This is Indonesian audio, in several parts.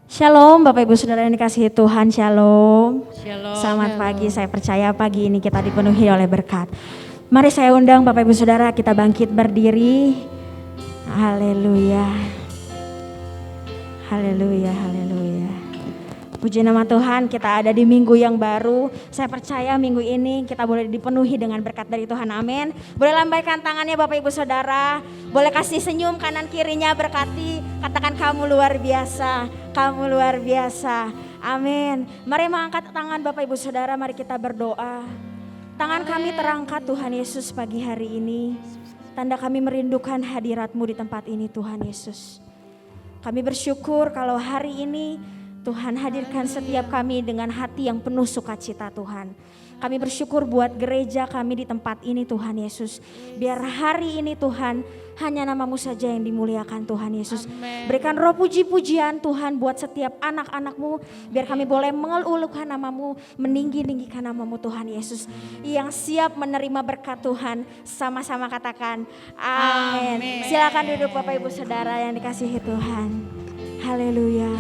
Shalom Bapak Ibu Saudara yang dikasihi Tuhan, shalom. Shalom. Selamat pagi, saya percaya pagi ini kita dipenuhi oleh berkat. Mari saya undang Bapak Ibu Saudara kita bangkit berdiri. Haleluya. Haleluya, haleluya. Puji nama Tuhan, kita ada di minggu yang baru. Saya percaya minggu ini kita boleh dipenuhi dengan berkat dari Tuhan, amin. Boleh lambaikan tangannya Bapak Ibu Saudara. Boleh kasih senyum kanan kirinya berkati. Katakan kamu luar biasa, kamu luar biasa, amin. Mari mengangkat tangan Bapak Ibu Saudara, mari kita berdoa. Tangan kami terangkat Tuhan Yesus pagi hari ini. Tanda kami merindukan hadirat-Mu di tempat ini Tuhan Yesus. Kami bersyukur kalau hari ini Tuhan hadirkan setiap kami dengan hati yang penuh sukacita Tuhan. Kami bersyukur buat gereja kami di tempat ini Tuhan Yesus. Biar hari ini Tuhan hanya nama-Mu saja yang dimuliakan Tuhan Yesus. Amen. Berikan roh puji-pujian Tuhan buat setiap anak-anak-Mu. Biar kami boleh mengeluhkan nama-Mu, meninggi-ninggikan nama-Mu Tuhan Yesus. Yang siap menerima berkat Tuhan, sama-sama katakan amin. Silakan duduk Bapak Ibu Saudara yang dikasihi Tuhan. Haleluya.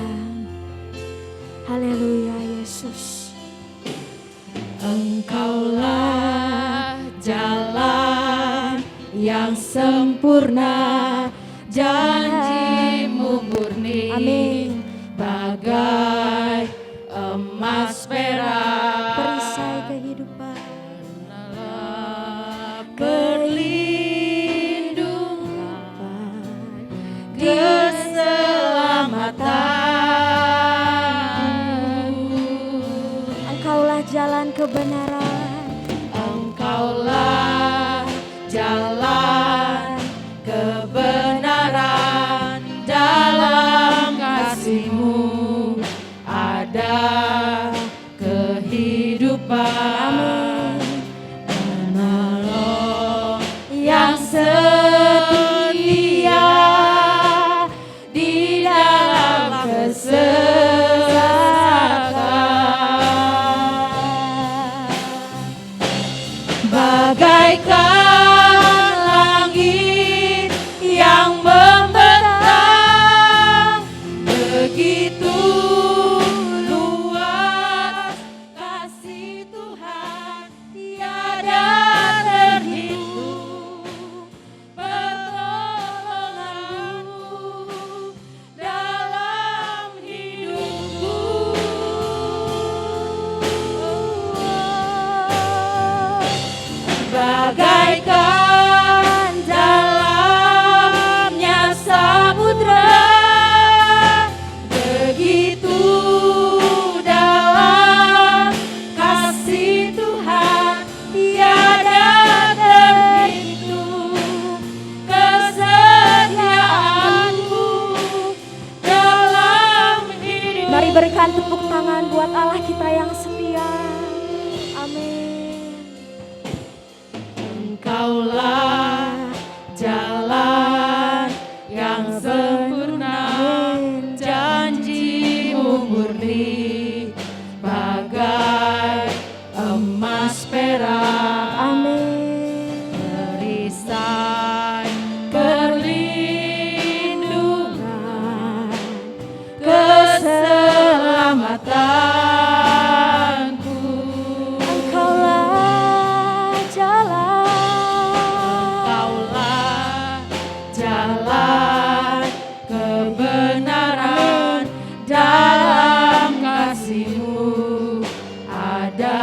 Haleluya Yesus. Engkaulah jalan yang sempurna, janji-Mu murni, Amin. bagai emas perak, Perisai kehidupan, perlindungan, keselamatan. Engkaulah jalan kebenaran, Engkaulah jalan kebenaran, dalam kasih-Mu ada kehidupan. Menolong yang setia di dalam kesesakan, bagaikan langit yang membentang, begitu luas kasih Tuhan tiada terhitung. Pertolongan-Mu dalam hidupku, bagaikan dalamnya samudra, begitu dalam kasih Tuhan tiada terhitung. Kesetiaan-Mu dalam hidup. mari berikan tepuk tangan buat Allah kita yang setia. Amin. Engkaulah jalan yang sempurna, janji-Mu murni, bagai emas perak, Amin. perisai perlindungan, keselamatanku. Engkaulah jalan, Engkaulah jalan kebenaran, dalam kasih-Mu ada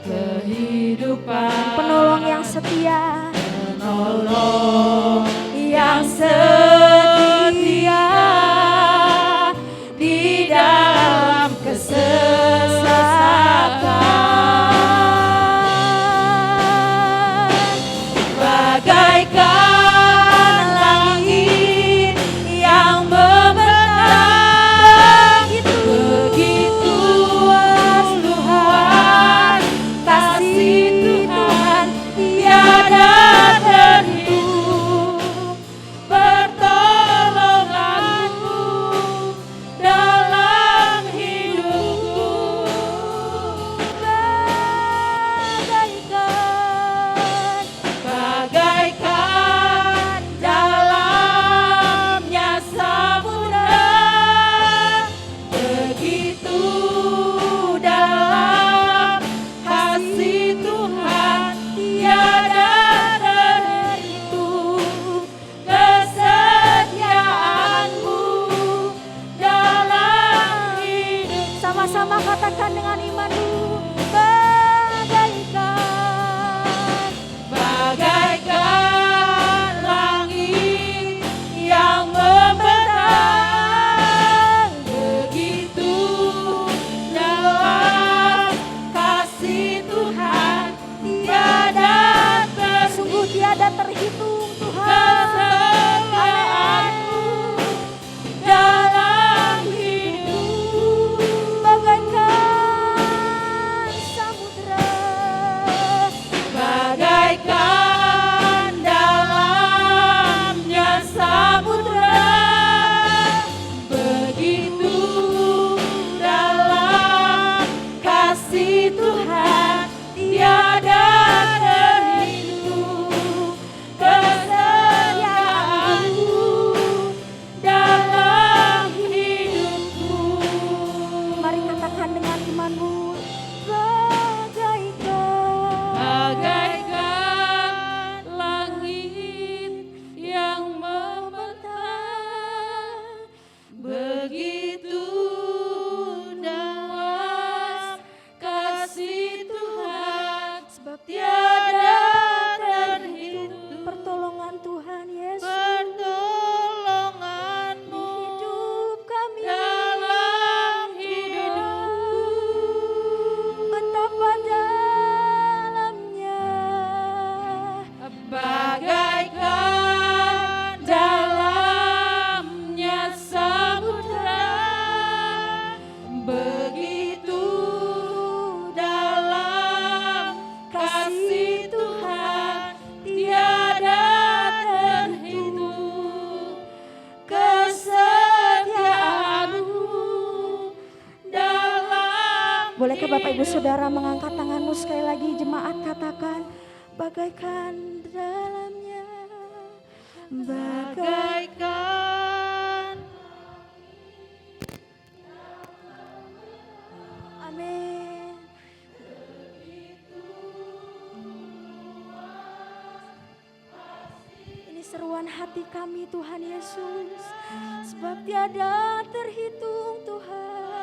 kehidupan. penolong yang setia, Penolong yang setia di dalam kesesakan, bagaikan langit yang membentang, begitu luas kasih Tuhan tiada terhitung. Pertolongan-Mu dalam hidupku, bagaikan Bapak Ibu Saudara mengangkat tanganmu sekali lagi, jemaat katakan, bagaikan dalamnya, bagaikan. Amin. Ini seruan hati kami Tuhan Yesus, sebab tiada terhitung Tuhan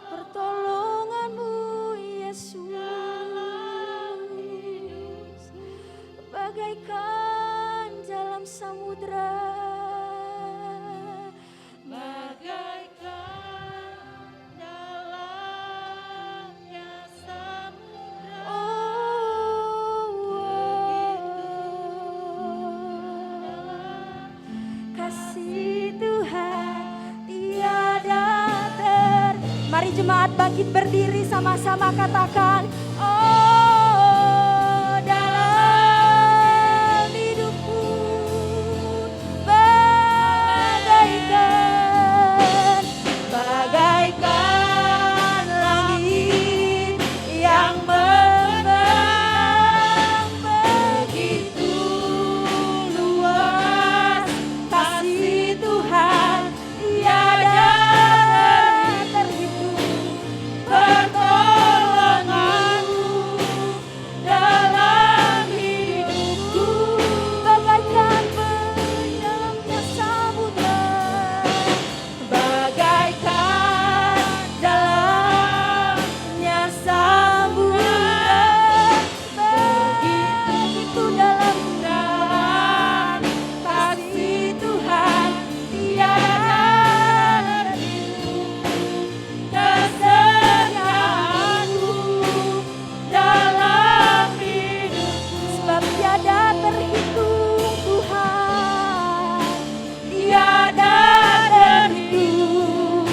pertolongan-Mu Yesus, bagaikan dalam samudra, Bagaikan dalamnya samudra. Kasih Tuhan tiada Mari jemaat bangkit berdiri sama-sama katakan, oh dalam hidupku bagaikan langit yang menang, begitu luas kasih Tuhan tiada terhitung pertolongan-Mu dalam hidupku, bagaikan dalamnya samudra, bagaikan dalamnya samudra, begitu dalam kasih Tuhan tiada kesetiaan-Mu dalam hidupku, sebab tiada terhitung Tuhan, tiada terhitung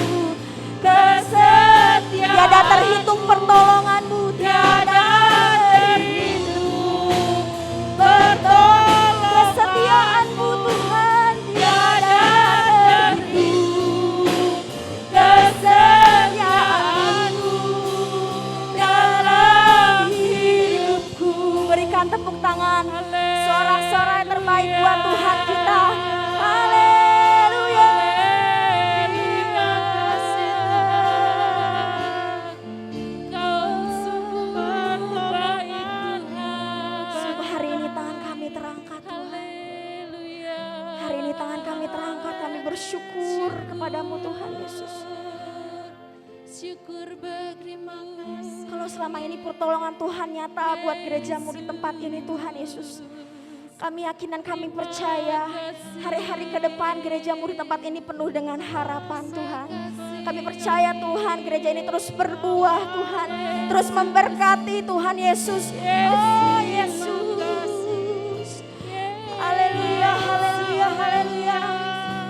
kesetiaan, tiada terhitung pertolongan-Mu, tiada terhitung kesetiaan-Mu Tuhan, tiada terhitung kesetiaan-Mu dalam hidupku. Berikan tepuk tangan, sorak-sorai terbaik buat Tuhan kita. Haleluya. Terima kasih Tuhan, Kau sungguh baik Tuhan. Sungguh hari ini tangan kami terangkat Tuhan. Haleluya. Hari ini tangan kami terangkat, kami bersyukur kepadamu Tuhan Yesus. Syukur berterima kasih. Kalau selama ini pertolongan Tuhan nyata buat gerejamu di tempat ini Tuhan Yesus, kami yakin dan kami percaya hari-hari ke depan gerejamu di tempat ini penuh dengan harapan Tuhan. Kami percaya Tuhan gereja ini terus berbuah Tuhan, terus memberkati Tuhan Yesus. Oh Yesus. Haleluya, haleluya, haleluya.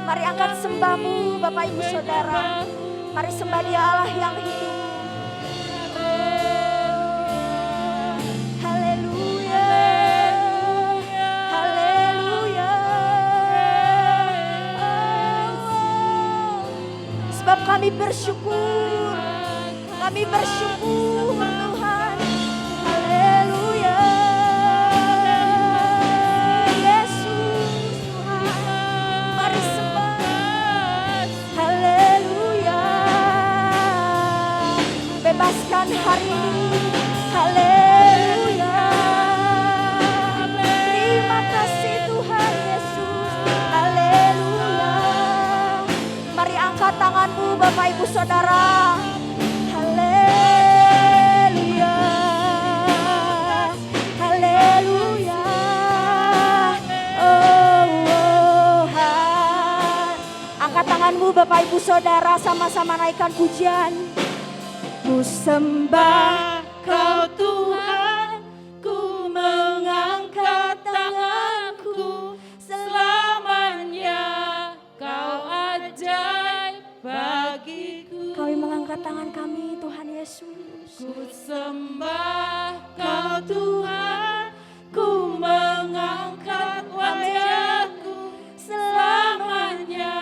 Mari angkat sembahmu Bapak Ibu Saudara. Mari sembah Dia Allah yang hidup. Haleluya. Haleluya. Sebab kami bersyukur. Kami bersyukur Tuhan. Haleluya. Yesus Tuhan. Mari sembah. Haleluya. Bebaskan hari ini. Haleluya. Terima kasih Tuhan Yesus. Haleluya. Mari angkat tanganmu Bapak Ibu Saudara. Haleluya. Haleluya. Oh, angkat tanganmu Bapak Ibu Saudara, sama-sama naikkan pujian. Ku sembah Kau Tuhan, ku mengangkat tanganku, Selamanya Kau ajaib bagiku. Kami mengangkat tangan kami Tuhan Yesus. Ku sembah Kau Tuhan, ku mengangkat wajahku. Selamanya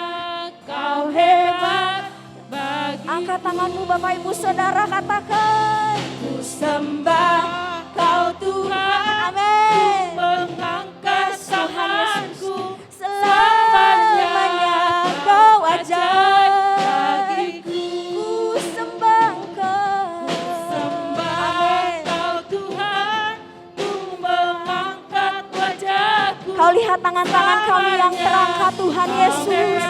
Kau hebat bagiku. Angkat tanganmu Bapak Ibu Saudara, katakan. Ku sembah Kau Tuhan, Amin. mengangkat tanganku, Selamanya Kau ajaib bagiku. ku sembah Engkau. Sembah Kau Tuhan, ku mengangkat wajahku. Kau lihat tangan-tangan kami yang terangkat Tuhan Yesus.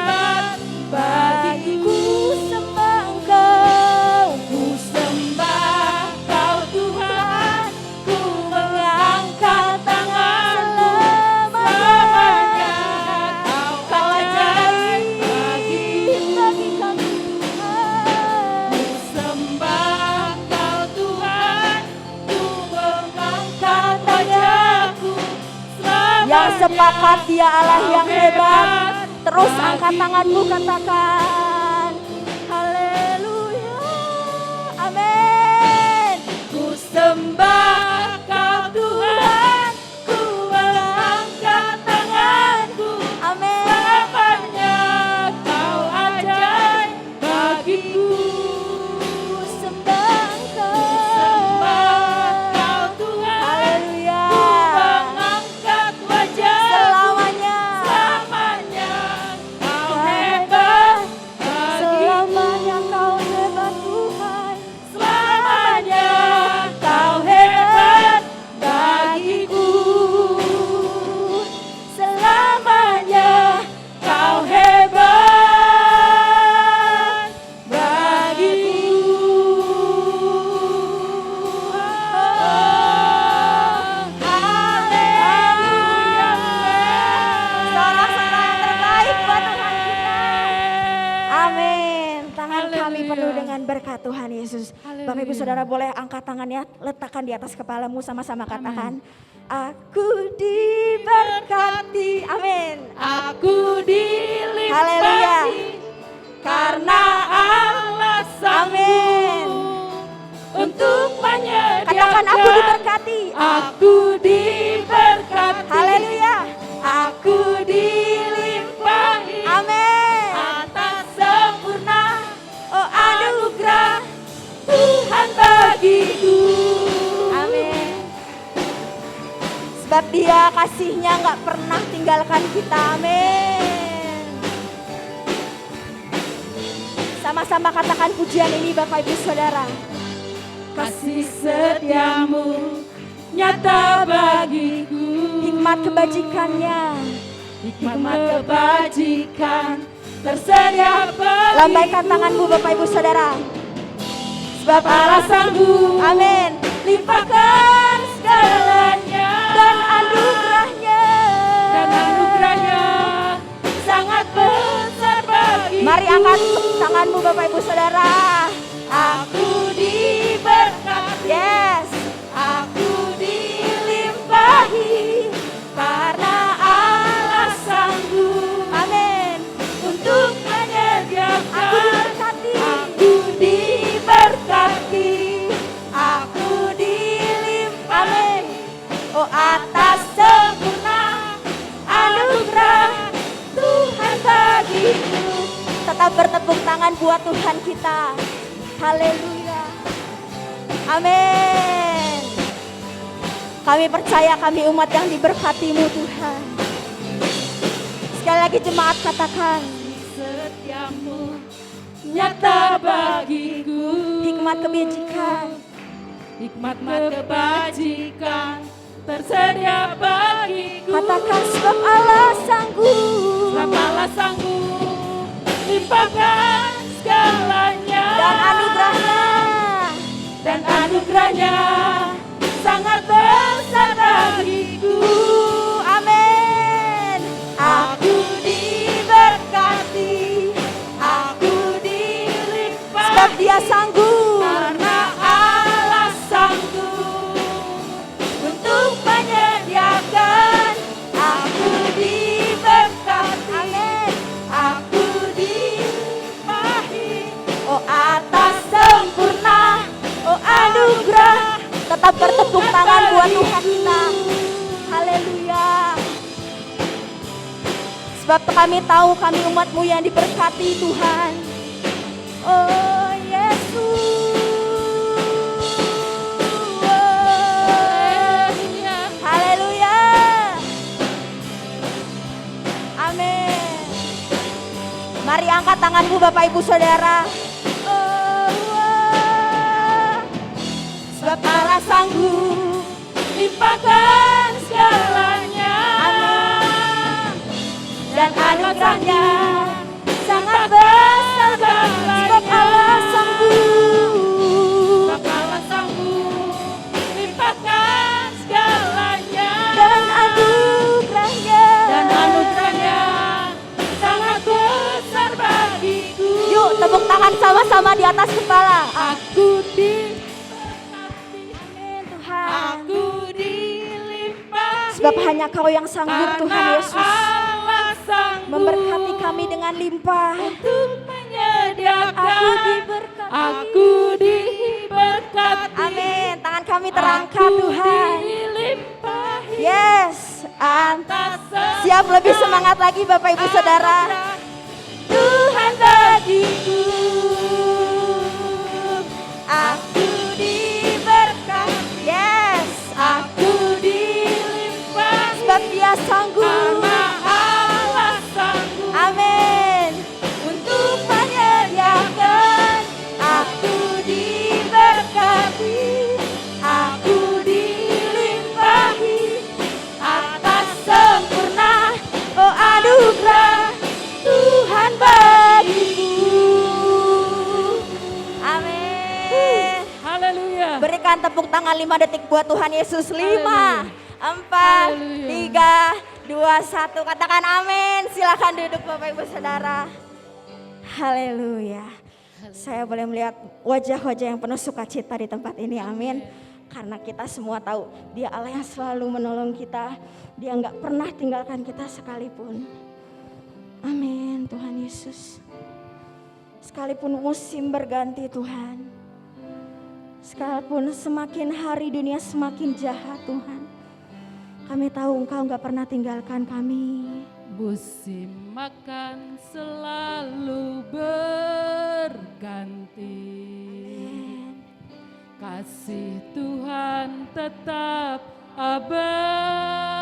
Bagiku sembah Engkau. Ku sembah Kau Tuhan, ku mengangkat tanganku. Selamanya Kau ajaib bagiku. bagi kami Tuhan. Ku sembah Kau Tuhan, ku mengangkat wajahku. Yang sepakat Dia Allah yang Kau hebat. Terus bagiku. angkat tanganmu, katakan haleluya, amin. Ku sembah Kau Tuhan, ku mengangkat tanganku. Amin. Selamanya Kau ajaib bagiku. Ku sembah Engkau. Sembah Kau Tuhan, Haleluya. mengangkat wajahku. Selamanya. Selamanya Kau hebat bagiku. Selamanya Kau hebat Tuhan. Selamanya Kau hebat bagiku. Selamanya Kau hebat bagiku. Haleluya. Sorak-sorai yang terbaik buat Tuhan kita. Amin. Tangan kami Haleluya. penuh dengan berkat Tuhan Yesus. Haleluya. Bapak Ibu Saudara boleh angkat tangannya, letakkan di atas kepalamu, sama-sama katakan. Aku diberkati. Amin. Aku dilimpati Haleluya. karena Allah Amin. sanggup untuk menyediakan. Katakan aku diberkati. Aku diberkati. Haleluya. Aku dilimpahi Amin. atas sempurna oh anugerah Tuhan bagiku. Amin. Sebab Dia kasih-Nya nggak pernah tinggalkan kita. Amin. Sama-sama katakan pujian ini Bapak Ibu Saudara. Kasih setiamu nyata bagiku. Hikmat kebajikannya. Hikmat kebajikan tersedia bagiku. Lambaikan tanganmu Bapak Ibu Saudara. Sebab Allah sanggup Amin. limpahkan segalanya. Dan anugerahnya. Dan anugerahnya sangat besar bagiku. Mari angkat tanganmu Bapak Ibu Saudara. Aku diberkati. Yes. Aku dilimpahi karena Allah sanggup Amin. untuk menyediakan. Aku diberkati. Aku diberkati. Aku dilimpahi. Amin. Oh atas Sempurna anugerah Tuhan bagiku. tetap bertepuk tangan buat Tuhan kita. Haleluya. Amin. Kami percaya kami umat yang diberkati-Mu Tuhan. Sekali lagi jemaat katakan. Setiamu nyata bagiku. Hikmat kebajikan. Hikmat kebajikan tersedia bagiku. Katakan sebab Allah sanggup. Sebab Allah sanggup limpahkan segalanya. Dan anugerahnya. Dan anugerahnya sangat besar bagiku. Amin. Aku diberkati. Aku dilimpahkan. Sebab Dia sanggup. Karena Allah sanggup untuk menyediakan. Aku diberkati. Amin. Aku dilimpahi Oh atas sempurna oh anugerah. Tetap bertepuk tangan buat Tuhan kita. Haleluya. Sebab kami tahu kami umat-Mu yang diberkati Tuhan. Oh yes. Mari angkat tanganmu Bapak Ibu Saudara. Sebab Allah sanggup limpahkan segalanya. Dan anugerahnya sangat besar segalanya. Sebab Allah sanggup. Sebab Allah sanggup limpahkan segalanya. Dan anugerahnya sangat besar bagiku. Yuk tepuk tangan sama-sama di atas kepala. Aku Tuhan, dilimpahi. sebab hanya Kau yang sanggup Tuhan Yesus Allah sanggup memberkati kami dengan limpah. untuk menyediakan. Aku diberkati. Aku diberkati. Amin. Tangan kami terangkat Tuhan. Dilimpahi. Yes. Atas Siap lebih semangat lagi Bapak Ibu Saudara. Tuhan bagiku. Aku diberkati. Yes. Aku dilimpahi. Sebab Dia sanggup. Karena Allah sanggup Amin. untuk menyediakan. Aku diberkati. Aku dilimpahi atas sempurna. Oh anugerah Tuhan bagiku. Amin. Haleluya. Berikan tepuk tangan 5 detik buat Tuhan Yesus. 5, 4, Haleluya. 3, 2, 1. Katakan amin. Silakan duduk Bapak Ibu Saudara. Haleluya. Saya boleh melihat wajah-wajah yang penuh sukacita di tempat ini. Amin. Karena kita semua tahu Dia Allah yang selalu menolong kita. Dia nggak pernah tinggalkan kita sekalipun. Amin Tuhan Yesus. Sekalipun musim berganti Tuhan. Sekalipun semakin hari dunia semakin jahat Tuhan. Kami tahu Engkau nggak pernah tinggalkan kami. Musim akan selalu berganti. Kasih Tuhan tetap abadi.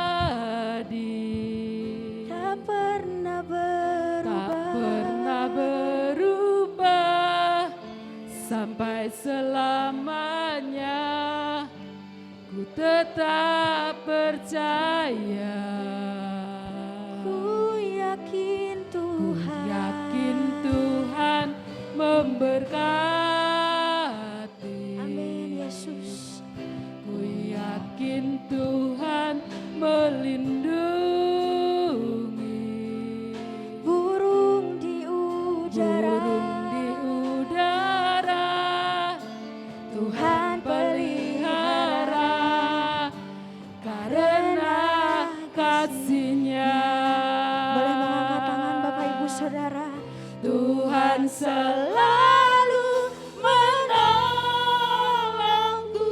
Tak pernah berubah. Tak pernah berubah sampai selamanya. Ku tetap percaya. Ku yakin Ku Tuhan. yakin Tuhan memberkati. Amin Yesus. Ku yakin Tuhan melindungi. Burung di udara. Burung di udara Tuhan pelihara. Karena kasih-Nya. Boleh mengangkat tangan Bapak Ibu Saudara. Tuhan selalu menolongku,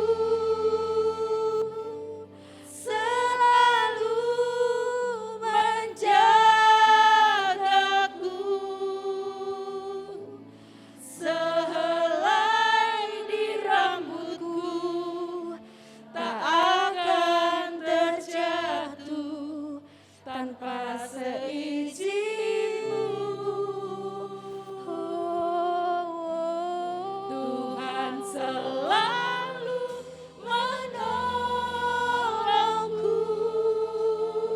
selalu menjagaku, sehelai di rambutku tak akan terjatuh tanpa seizin-Mu. Tuhan selalu menolongku.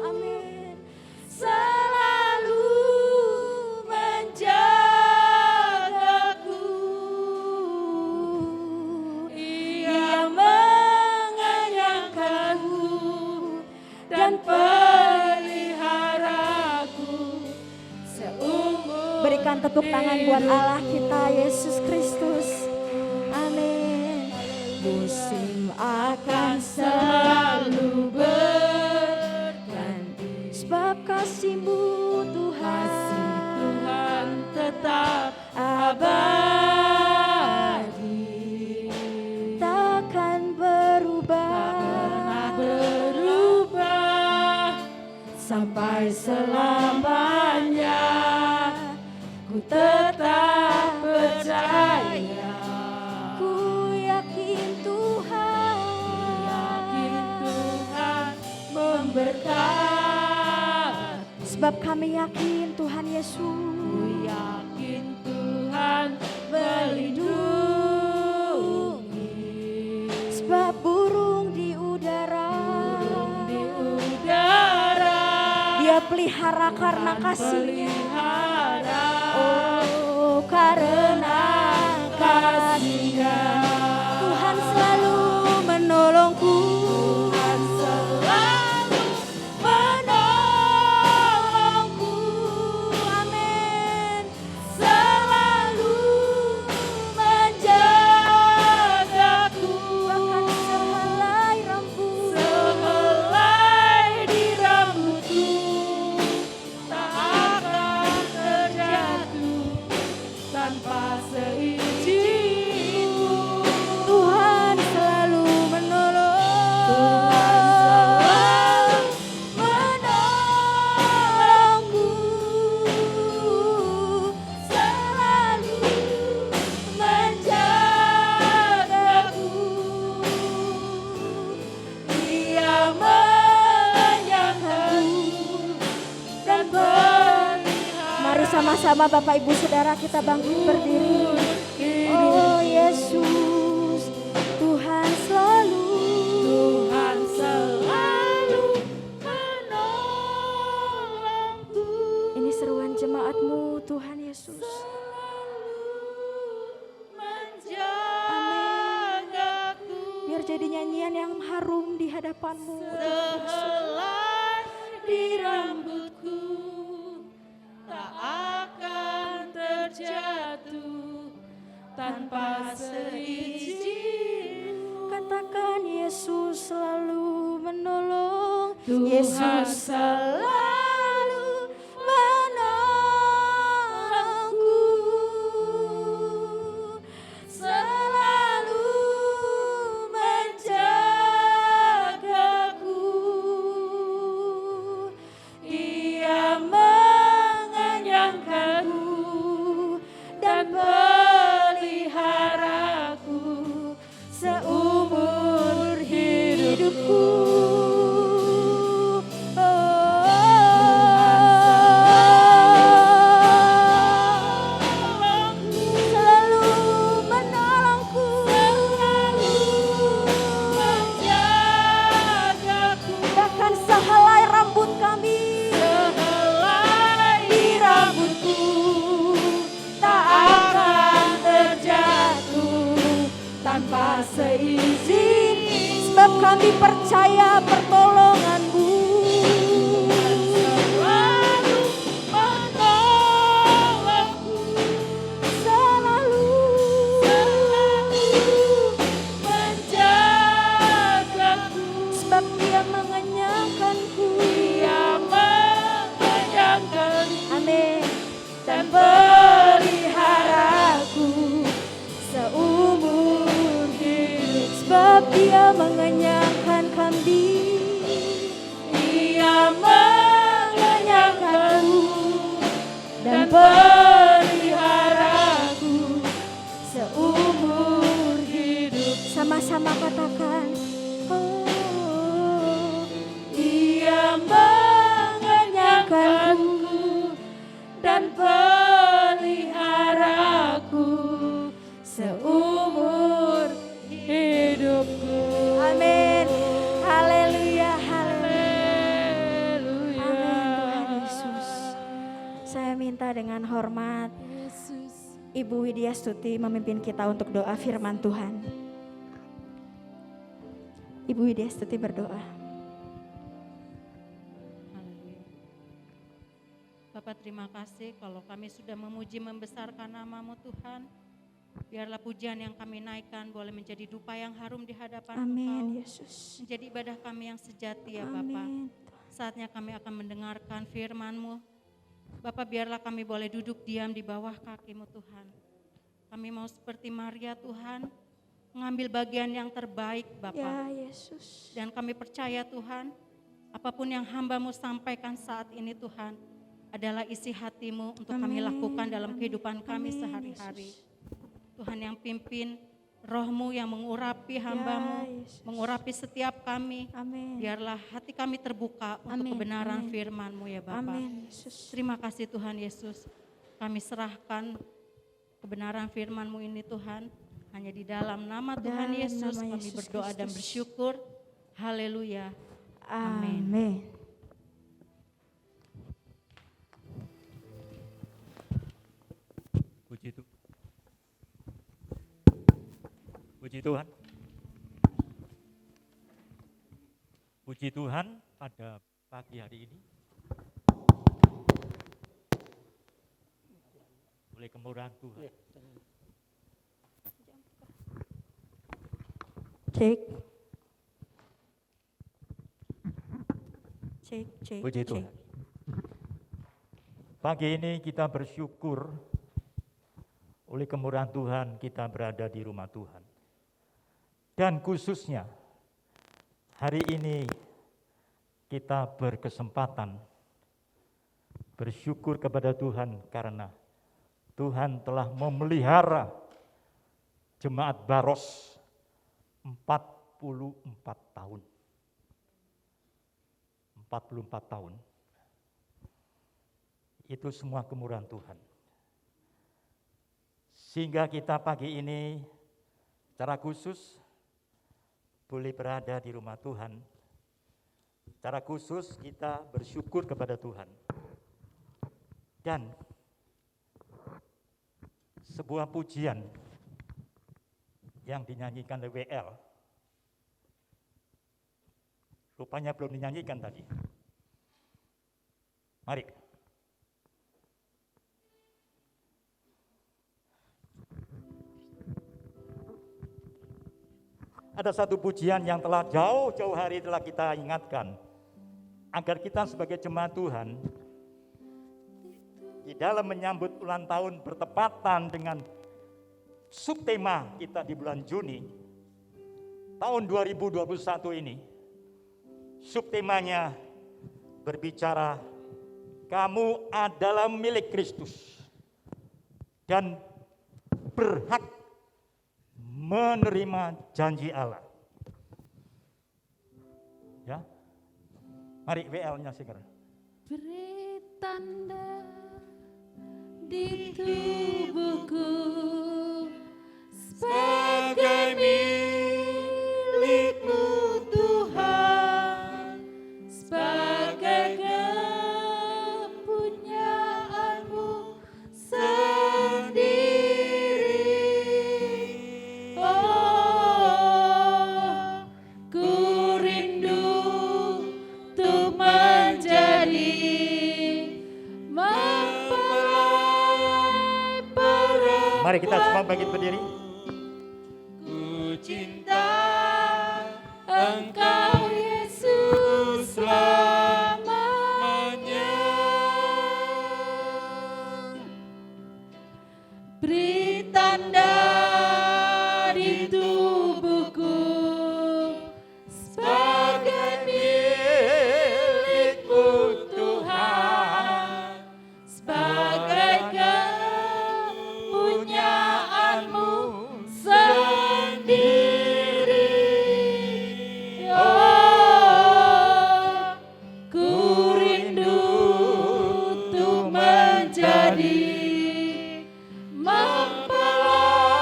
Amin. Selalu menjagaku. Ia mengenyangkanku dan peliharaku seumur Berikan tepuk tangan buat Allah kita Yesus Kristus. Amin. Musim akan selalu berganti. sebab kasih-Mu Tuhan. Kasih Tuhan tetap abadi. Takkan berubah. Tak pernah berubah sampai selamanya. Ku tetap percaya. Ku yakin Tuhan. Yakin Tuhan memberkati. Sebab kami yakin Tuhan Yesus. Ku yakin Tuhan melindungi. Sebab burung di udara, Di udara Dia pelihara karena kasih-Nya. pelihara Oh, karena kasih-Nya Tuhan selalu menolongku. Tuhan selalu menolongku. Amin. Selalu menjagaku. Bahkan sehelai rambut, Sehelai di rambutku tak akan terjatuh tanpa seizinku. Tuhan selalu menolong. Tuhan selalu menolongku, selalu menjagaku. Dia menyangkaku dan pelihara. Mari sama-sama Bapak Ibu Saudara kita bangkit berdiri. Oh Yesus, Tuhan selalu. Tuhan selalu menolongku. Ini seruan jemaat-Mu Tuhan Yesus. Menjagaku. Biar jadi nyanyian yang harum di hadapan-Mu. Sehelai di rambutku tak akan terjatuh tanpa seizinku. Katakan Yesus selalu menolong. Tuhan Yesus selalu menolongku. selalu menjagaku. Dia mengenyangkanku dan peliharaku seumur hidupku. Selalu menolongku. Menjagaku. Bahkan sehelai rambut kami Sehelai di rambutku tak akan terjatuh tanpa seizin. sebab kami percaya pertolongan-Mu. Selalu menolongku, Selalu menjagaku. sebab Dia mengenyangkanku. Dia mengenyangkanku Amin. dan peliharaku seumur hidup. Sebab Dia mengenyangkan kami. Dia mengenyangkanku dan peliharaku seumur hidup. Sama-sama katakan. Oh, Dia mengenyangkanku dan peliharaku seumur hidupku. amin. Haleluya, haleluya. Haleluya. Amin Tuhan Yesus. Saya minta dengan hormat Yesus. Ibu Widya Stuti memimpin kita untuk doa firman Tuhan. Ibu Widya Stuti berdoa. Haleluya. Bapak terima kasih kalau kami sudah memuji membesarkan nama-Mu Tuhan. Biarlah pujian yang kami naikkan boleh menjadi dupa yang harum di hadapan Amin Engkau. Yesus. Menjadi ibadah kami yang sejati ya Bapak. Amin. Saatnya kami akan mendengarkan firman-Mu. Bapak biarlah kami boleh duduk diam di bawah kaki-Mu Tuhan. Kami mau seperti Maria Tuhan, mengambil bagian yang terbaik Bapak. Ya Yesus. Dan kami percaya Tuhan, apapun yang hamba-Mu sampaikan saat ini Tuhan, adalah isi hati-Mu untuk kami Amin. lakukan dalam Amin. kehidupan kami Amin, sehari-hari. Yesus. Tuhan yang pimpin, Roh-Mu yang mengurapi hamba-Mu, Ya, Yesus. mengurapi setiap kami. Amin. Biarlah hati kami terbuka untuk Amin, kebenaran amin. firman-Mu ya Bapak. Amin Yesus. Terima kasih Tuhan Yesus, kami serahkan kebenaran firman-Mu ini Tuhan. Hanya di dalam nama Tuhan Dalam Yesus nama kami Yesus berdoa dan Kristus. bersyukur. Haleluya. Amin. Amin. Puji Tuhan. Puji Tuhan. Puji Tuhan pada pagi hari ini. Oleh kemurahan Tuhan. Cek. Cek, cek, Puji cek. Tuhan. Pagi ini kita bersyukur oleh kemurahan Tuhan kita berada di rumah Tuhan. Dan khususnya hari ini kita berkesempatan bersyukur kepada Tuhan karena Tuhan telah memelihara jemaat Baros 44 tahun. 44 tahun. Itu semua kemurahan Tuhan. Sehingga kita pagi ini secara khusus boleh berada di rumah Tuhan. Secara khusus kita bersyukur kepada Tuhan. Dan sebuah pujian yang dinyanyikan oleh WL. Rupanya belum dinyanyikan tadi. Mari. Ada satu pujian yang telah jauh-jauh hari telah kita ingatkan. Agar kita sebagai jemaat Tuhan, di dalam menyambut ulang tahun bertepatan dengan subtema kita di bulan Juni, tahun 2021 ini, subtemanya berbicara, kamu adalah milik Kristus dan berhak menerima janji Allah. Ya, mari WL-nya singer. Beri tanda di tubuhku sebagai milikmu Tuhan, sebagai kepunyaanmu sendiri. Oh, ku rindu untuk menjadi mempelai perempuan. Mari kita semua bangkit berdiri. Ku cinta Engkau Yesus selamanya. Beri tanda di tubuhku sebagai milikmu Tuhan, sebagai kepunyaanmu sendiri. Oh, ku rindu untuk menjadi mempelai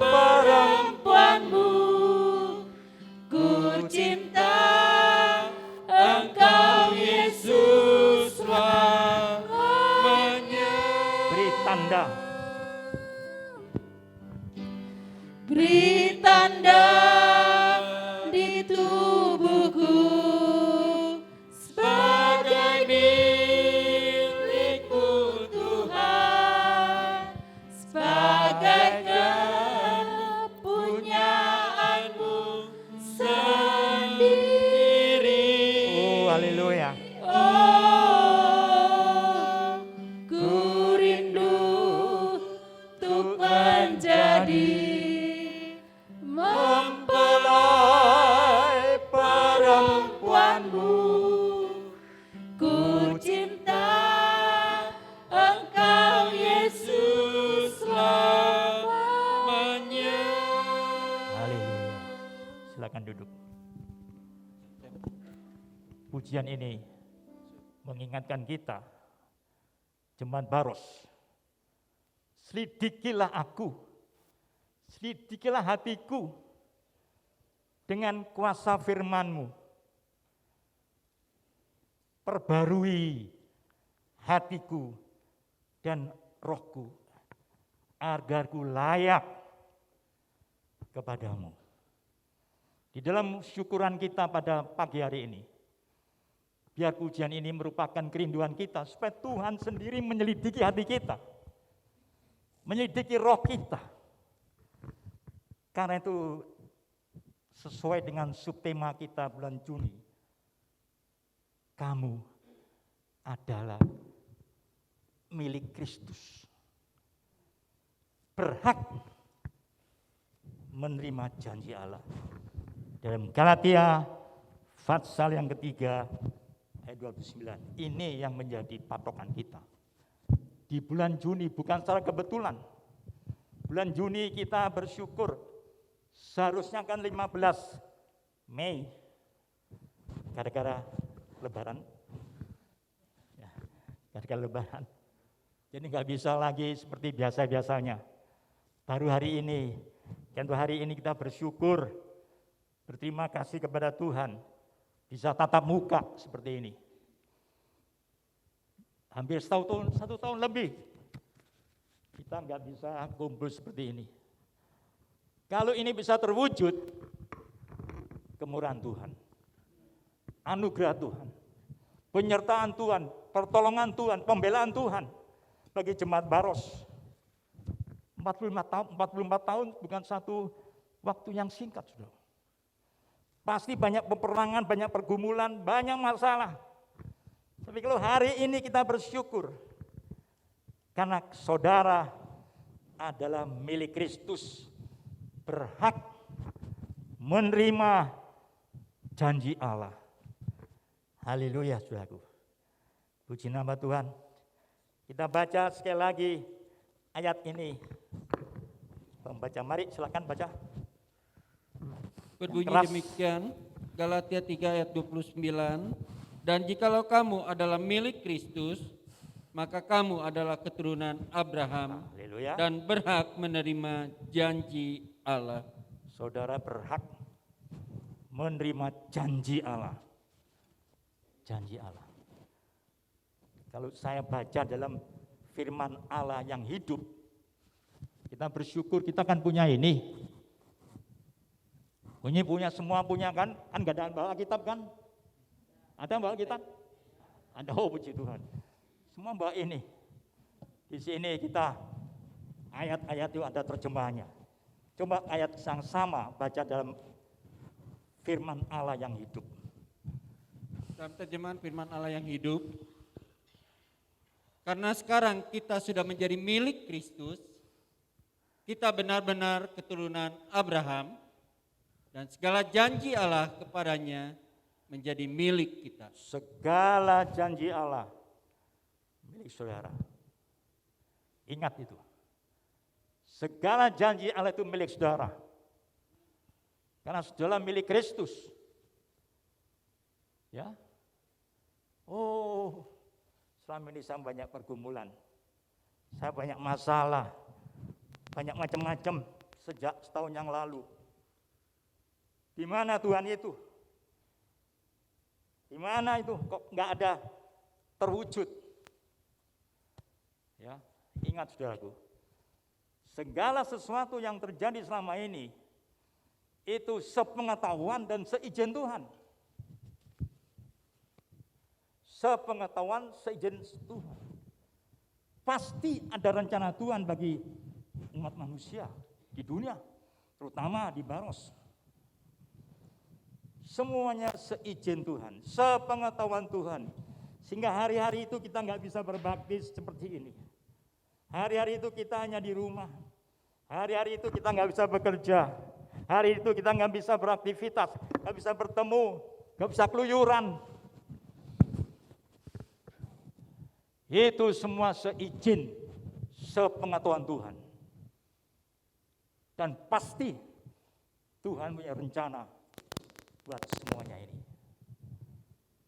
perempuanmu. Ku cinta Engkau Yesus selamanya. Beri tanda. Beri tanda di tubuhku sebagai milikmu Tuhan, sebagai kepunyaanmu sendiri. Oh, haleluya. Oh, ku rindu untuk menjadi mempelai perempuanmu. Ku cinta Engkau Yesus selamanya. Haleluya. Silakan duduk. Pujian ini mengingatkan kita, jemaat Baros, selidikilah aku, selidikilah hatiku dengan kuasa firman-Mu. Perbarui hatiku dan rohku, agar ku layak kepadamu. Di dalam syukuran kita pada pagi hari ini, biar pujian ini merupakan kerinduan kita, supaya Tuhan sendiri menyelidiki hati kita, menyelidiki roh kita. Karena itu sesuai dengan subtema kita bulan Juni, kamu adalah milik Kristus, berhak menerima janji Allah. Dalam Galatia pasal yang ketiga ayat 29, ini yang menjadi patokan kita. Di bulan Juni, bukan secara kebetulan, bulan Juni kita bersyukur, seharusnya kan 15 Mei, gara-gara Lebaran, ya, gara-gara Lebaran. Jadi nggak bisa lagi seperti biasa-biasanya. Baru hari ini, kita bersyukur, berterima kasih kepada Tuhan, bisa tatap muka seperti ini. Hampir satu tahun lebih, kita nggak bisa kumpul seperti ini. Kalau ini bisa terwujud, kemurahan Tuhan, anugerah Tuhan, penyertaan Tuhan, pertolongan Tuhan, pembelaan Tuhan bagi jemaat Baros. 44 tahun bukan satu waktu yang singkat, sudah. Pasti banyak peperangan, banyak pergumulan, banyak masalah. Tapi kalau hari ini kita bersyukur, karena saudara adalah milik Kristus, berhak menerima janji Allah. Haleluya, saudaraku. Puji nama Tuhan. Kita baca sekali lagi ayat ini. Pembaca, mari silakan baca. Berbunyi Keras. demikian, Galatia 3 ayat 29, dan jikalau kamu adalah milik Kristus, maka kamu adalah keturunan Abraham Haleluya. dan berhak menerima janji Allah. Saudara berhak menerima janji Allah. Janji Allah. Kalau saya baca dalam firman Allah yang hidup, kita bersyukur kita kan punya ini. Punya semua punya kan? Kan gak ada bawa Alkitab kan? Ada bawa Alkitab? Ada, oh puji Tuhan. Semua bawa ini. Di sini kita ayat-ayat itu ada terjemahannya. Coba ayat yang sama baca dalam firman Allah yang hidup. Dalam terjemahan firman Allah yang hidup, karena sekarang kita sudah menjadi milik Kristus, kita benar-benar keturunan Abraham, dan segala janji Allah kepadanya menjadi milik kita. Segala janji Allah milik saudara. Ingat itu. Segala janji Allah itu milik saudara. Karena saudara milik Kristus. Ya. Oh, selama ini saya banyak pergumulan. Saya banyak masalah. Banyak macam-macam sejak setahun yang lalu. Di mana Tuhan itu? Di mana itu? Kok nggak ada terwujud? Ya, ingat saudaraku, segala sesuatu yang terjadi selama ini itu sepengetahuan dan seizin Tuhan. Sepengetahuan, seizin Tuhan. Pasti ada rencana Tuhan bagi umat manusia di dunia, terutama di Baros. Semuanya seizin Tuhan, sepengetahuan Tuhan. Sehingga hari-hari itu kita nggak bisa berbakti seperti ini. Hari-hari itu kita hanya di rumah. Hari-hari itu kita nggak bisa bekerja. Hari itu kita nggak bisa beraktivitas, nggak bisa bertemu, nggak bisa keluyuran. Itu semua seizin, sepengetahuan Tuhan. Dan pasti Tuhan punya rencana buat semuanya ini.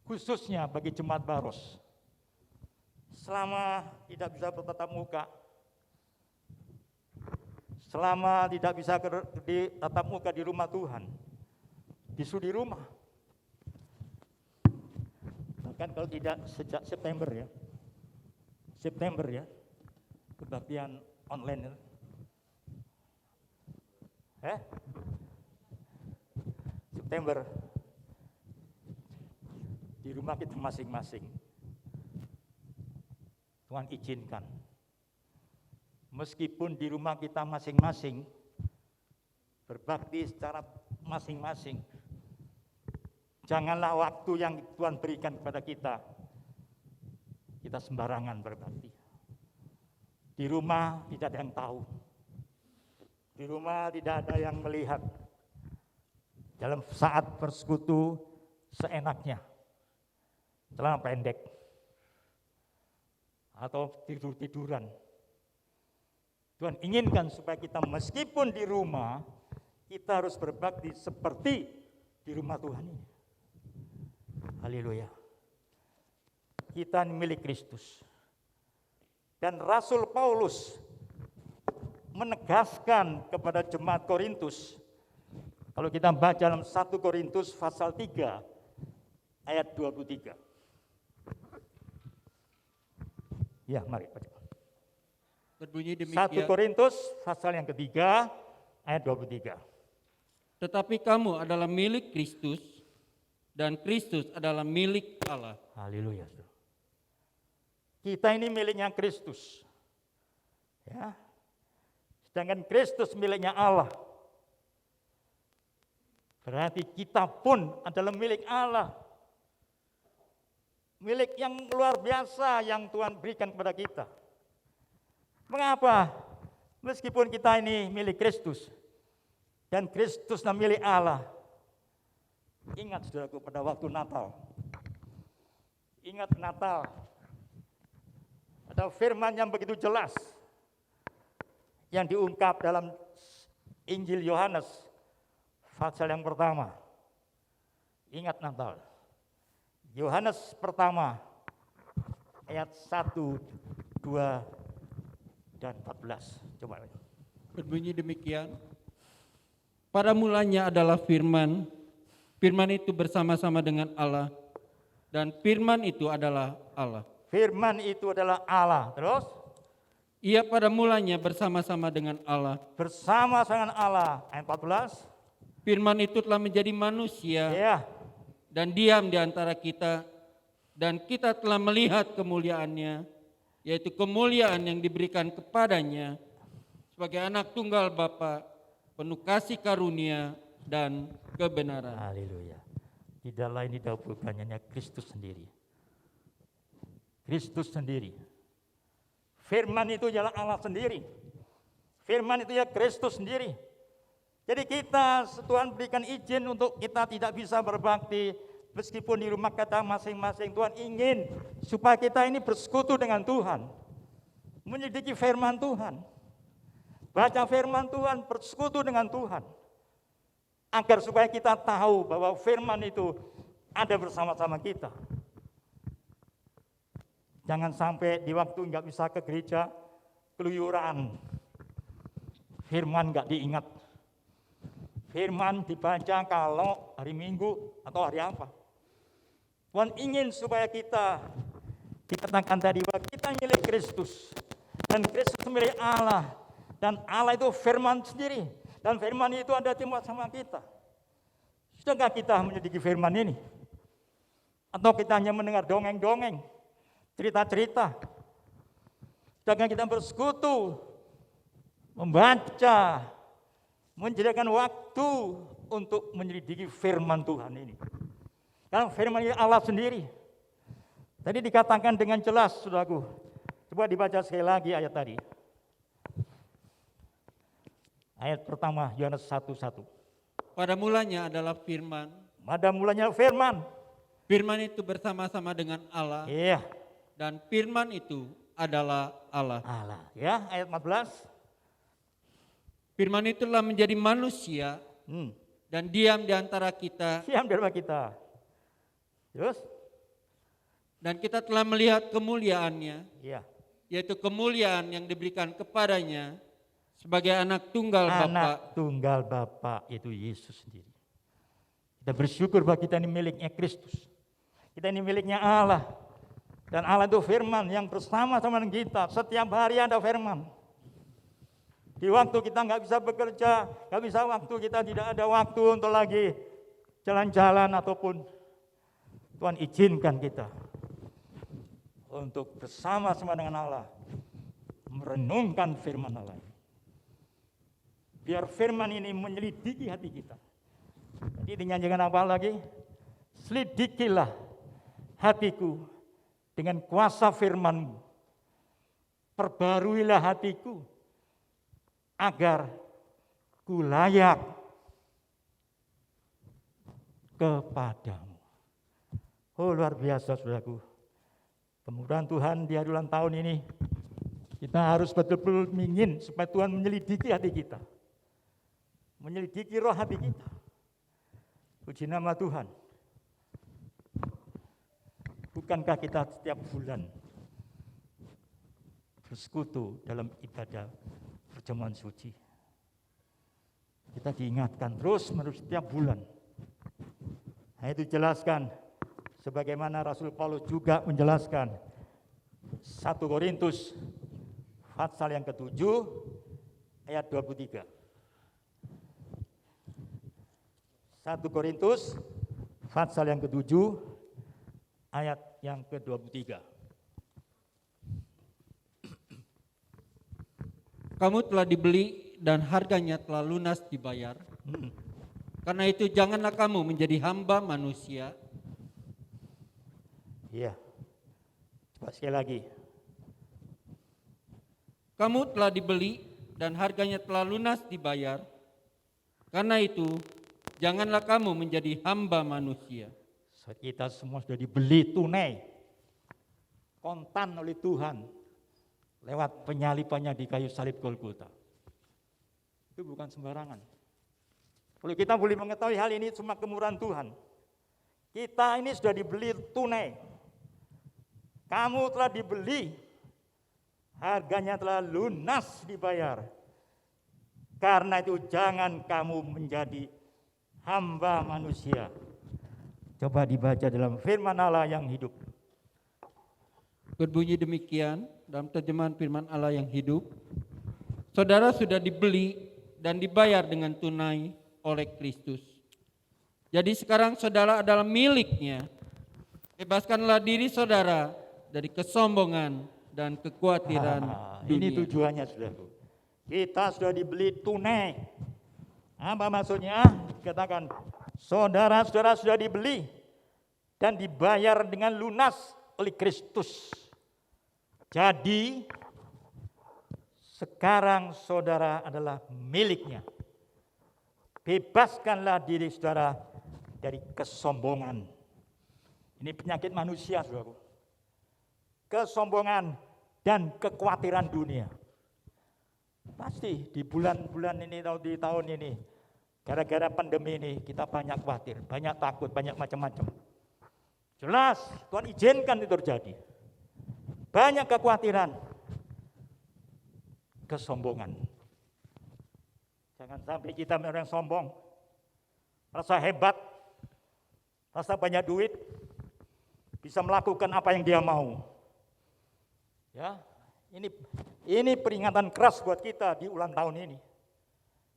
Khususnya bagi jemaat Baros. Selama tidak bisa bertatap muka, selama tidak bisa di tatap muka di rumah Tuhan, disuruh di rumah. Bahkan kalau tidak sejak September ya, kebaktian online itu. September, di rumah kita masing-masing. Tuhan izinkan. Meskipun di rumah kita masing-masing, berbakti secara masing-masing, janganlah waktu yang Tuhan berikan kepada kita sembarangan berbakti. Di rumah tidak ada yang tahu. Di rumah tidak ada yang melihat. Dalam saat bersekutu seenaknya, celana pendek, atau tidur-tiduran. Tuhan inginkan supaya kita meskipun di rumah, kita harus berbakti seperti di rumah Tuhan ini. Haleluya. Kita milik Kristus. Dan Rasul Paulus menegaskan kepada jemaat Korintus, kalau kita baca dalam 1 Korintus pasal 3 ayat 23. Ya, mari baca. Berbunyi 1 demikian. Korintus pasal yang ketiga ayat 23. Tetapi kamu adalah milik Kristus dan Kristus adalah milik Allah. Haleluya. Kita ini miliknya Kristus. Ya. Sedangkan Kristus miliknya Allah. Berarti kita pun adalah milik Allah. Milik yang luar biasa yang Tuhan berikan kepada kita. Mengapa? Meskipun kita ini milik Kristus dan Kristus milik Allah. Ingat saudaraku pada waktu Natal. Ingat Natal. Ada firman yang begitu jelas yang diungkap dalam Injil Yohanes pasal yang pertama. Ingat Natal. Yohanes pertama ayat 1, 2, dan 14. Coba. Berbunyi demikian. Pada mulanya adalah firman. Firman itu bersama-sama dengan Allah. Dan firman itu adalah Allah. Firman itu adalah Allah. Terus? Ia pada mulanya bersama-sama dengan Allah. Bersama dengan Allah. Ayat 14. Firman itu telah menjadi manusia Ya. dan diam di antara kita. Dan kita telah melihat kemuliaannya, yaitu kemuliaan yang diberikan kepadanya sebagai anak tunggal Bapa, penuh kasih karunia dan kebenaran. Haleluya. Tidak lain tidak bukan hanya Kristus sendiri. Kristus sendiri. Firman itu adalah Allah sendiri. Firman itu ya Kristus sendiri. Jadi kita, Tuhan berikan izin untuk kita tidak bisa berbakti meskipun di rumah kita masing-masing. Tuhan ingin supaya kita ini bersekutu dengan Tuhan. Menyelidiki firman Tuhan. Baca firman Tuhan, bersekutu dengan Tuhan. Agar supaya kita tahu bahwa firman itu ada bersama-sama kita. Jangan sampai di waktu nggak bisa ke gereja, keluyuran. Firman nggak diingat. Firman dibaca kalau hari Minggu atau hari apa. Tuhan ingin supaya kita dikatakan tadi bahwa kita milik Kristus. Dan Kristus milik Allah. Dan Allah itu firman sendiri. Dan firman itu ada di sama kita. Sudahkah kita menyelidiki firman ini? Atau kita hanya mendengar dongeng-dongeng, cerita-cerita? Sudahkah kita bersekutu, membaca, menjadikan waktu untuk menyelidiki firman Tuhan ini? Karena firman ini Allah sendiri. Tadi dikatakan dengan jelas, saudaraku. Coba dibaca sekali lagi ayat tadi. Ayat pertama, Yohanes 1:1. Pada mulanya adalah firman. Pada mulanya firman. Firman itu bersama-sama dengan Allah. Iya. Dan firman itu adalah Allah. Allah. Ya, ayat 14. Firman itu telah menjadi manusia dan diam di antara kita. Diam di antara kita. Terus? Dan kita telah melihat kemuliaannya, Iya. yaitu kemuliaan yang diberikan kepadanya sebagai anak tunggal Bapa. Anak tunggal Bapa itu Yesus sendiri. Kita bersyukur bahwa kita ini miliknya Kristus. Kita ini miliknya Allah. Dan Allah itu firman yang bersama-sama dengan kita. Setiap hari ada firman. Di waktu kita nggak bisa bekerja, nggak bisa waktu kita tidak ada waktu untuk lagi jalan-jalan ataupun Tuhan izinkan kita untuk bersama-sama dengan Allah merenungkan firman Allah. Biar firman ini menyelidiki hati kita. Jadi dinyanyikan apa lagi? Selidikilah hatiku dengan kuasa firman-Mu. Perbaruilah hatiku agar ku layak kepadamu. Oh, luar biasa saudaraku. Kemudahan Tuhan di hari ulang tahun ini, kita harus betul-betul ingin supaya Tuhan menyelidiki hati kita. Menyelidiki roh hati kita. Puji nama Tuhan. Bukankah kita setiap bulan bersekutu dalam ibadah perjamuan suci? Kita diingatkan terus menerus setiap bulan. Nah, itu jelaskan sebagaimana Rasul Paulus juga menjelaskan 1 Korintus pasal yang ke-7 ayat 23. 1 Korintus pasal yang ke-7 ayat yang ke-23. Kamu telah dibeli dan harganya telah lunas dibayar. Karena itu janganlah kamu menjadi hamba manusia. Iya. Coba sekali lagi. Kamu telah dibeli dan harganya telah lunas dibayar. Karena itu janganlah kamu menjadi hamba manusia. Kita semua sudah dibeli tunai, kontan oleh Tuhan lewat penyalipannya di kayu salib Golgota. Itu bukan sembarangan. Kalau kita boleh mengetahui hal ini cuma kemurahan Tuhan. Kita ini sudah dibeli tunai. Kamu telah dibeli, harganya telah lunas dibayar. Karena itu jangan kamu menjadi hamba manusia. Coba dibaca dalam firman Allah yang hidup. Berbunyi demikian dalam terjemahan firman Allah yang hidup. Saudara sudah dibeli dan dibayar dengan tunai oleh Kristus. Jadi sekarang saudara adalah miliknya. Bebaskanlah diri saudara dari kesombongan dan kekhawatiran dunia. Ini tujuannya, saudaraku. Kita sudah dibeli tunai. Apa maksudnya? Katakan, saudara-saudara sudah dibeli dan dibayar dengan lunas oleh Kristus. Jadi, sekarang saudara adalah miliknya. Bebaskanlah diri saudara dari kesombongan. Ini penyakit manusia, saudaraku. Kesombongan dan kekhawatiran dunia. Pasti di bulan-bulan ini atau di tahun ini, gara-gara pandemi ini kita banyak khawatir, banyak takut, banyak macam-macam. Jelas Tuhan izinkan itu terjadi. Banyak kekhawatiran, kesombongan. Jangan sampai kita orang sombong, rasa hebat, rasa banyak duit, bisa melakukan apa yang dia mau. Ya, ini peringatan keras buat kita di ulang tahun ini.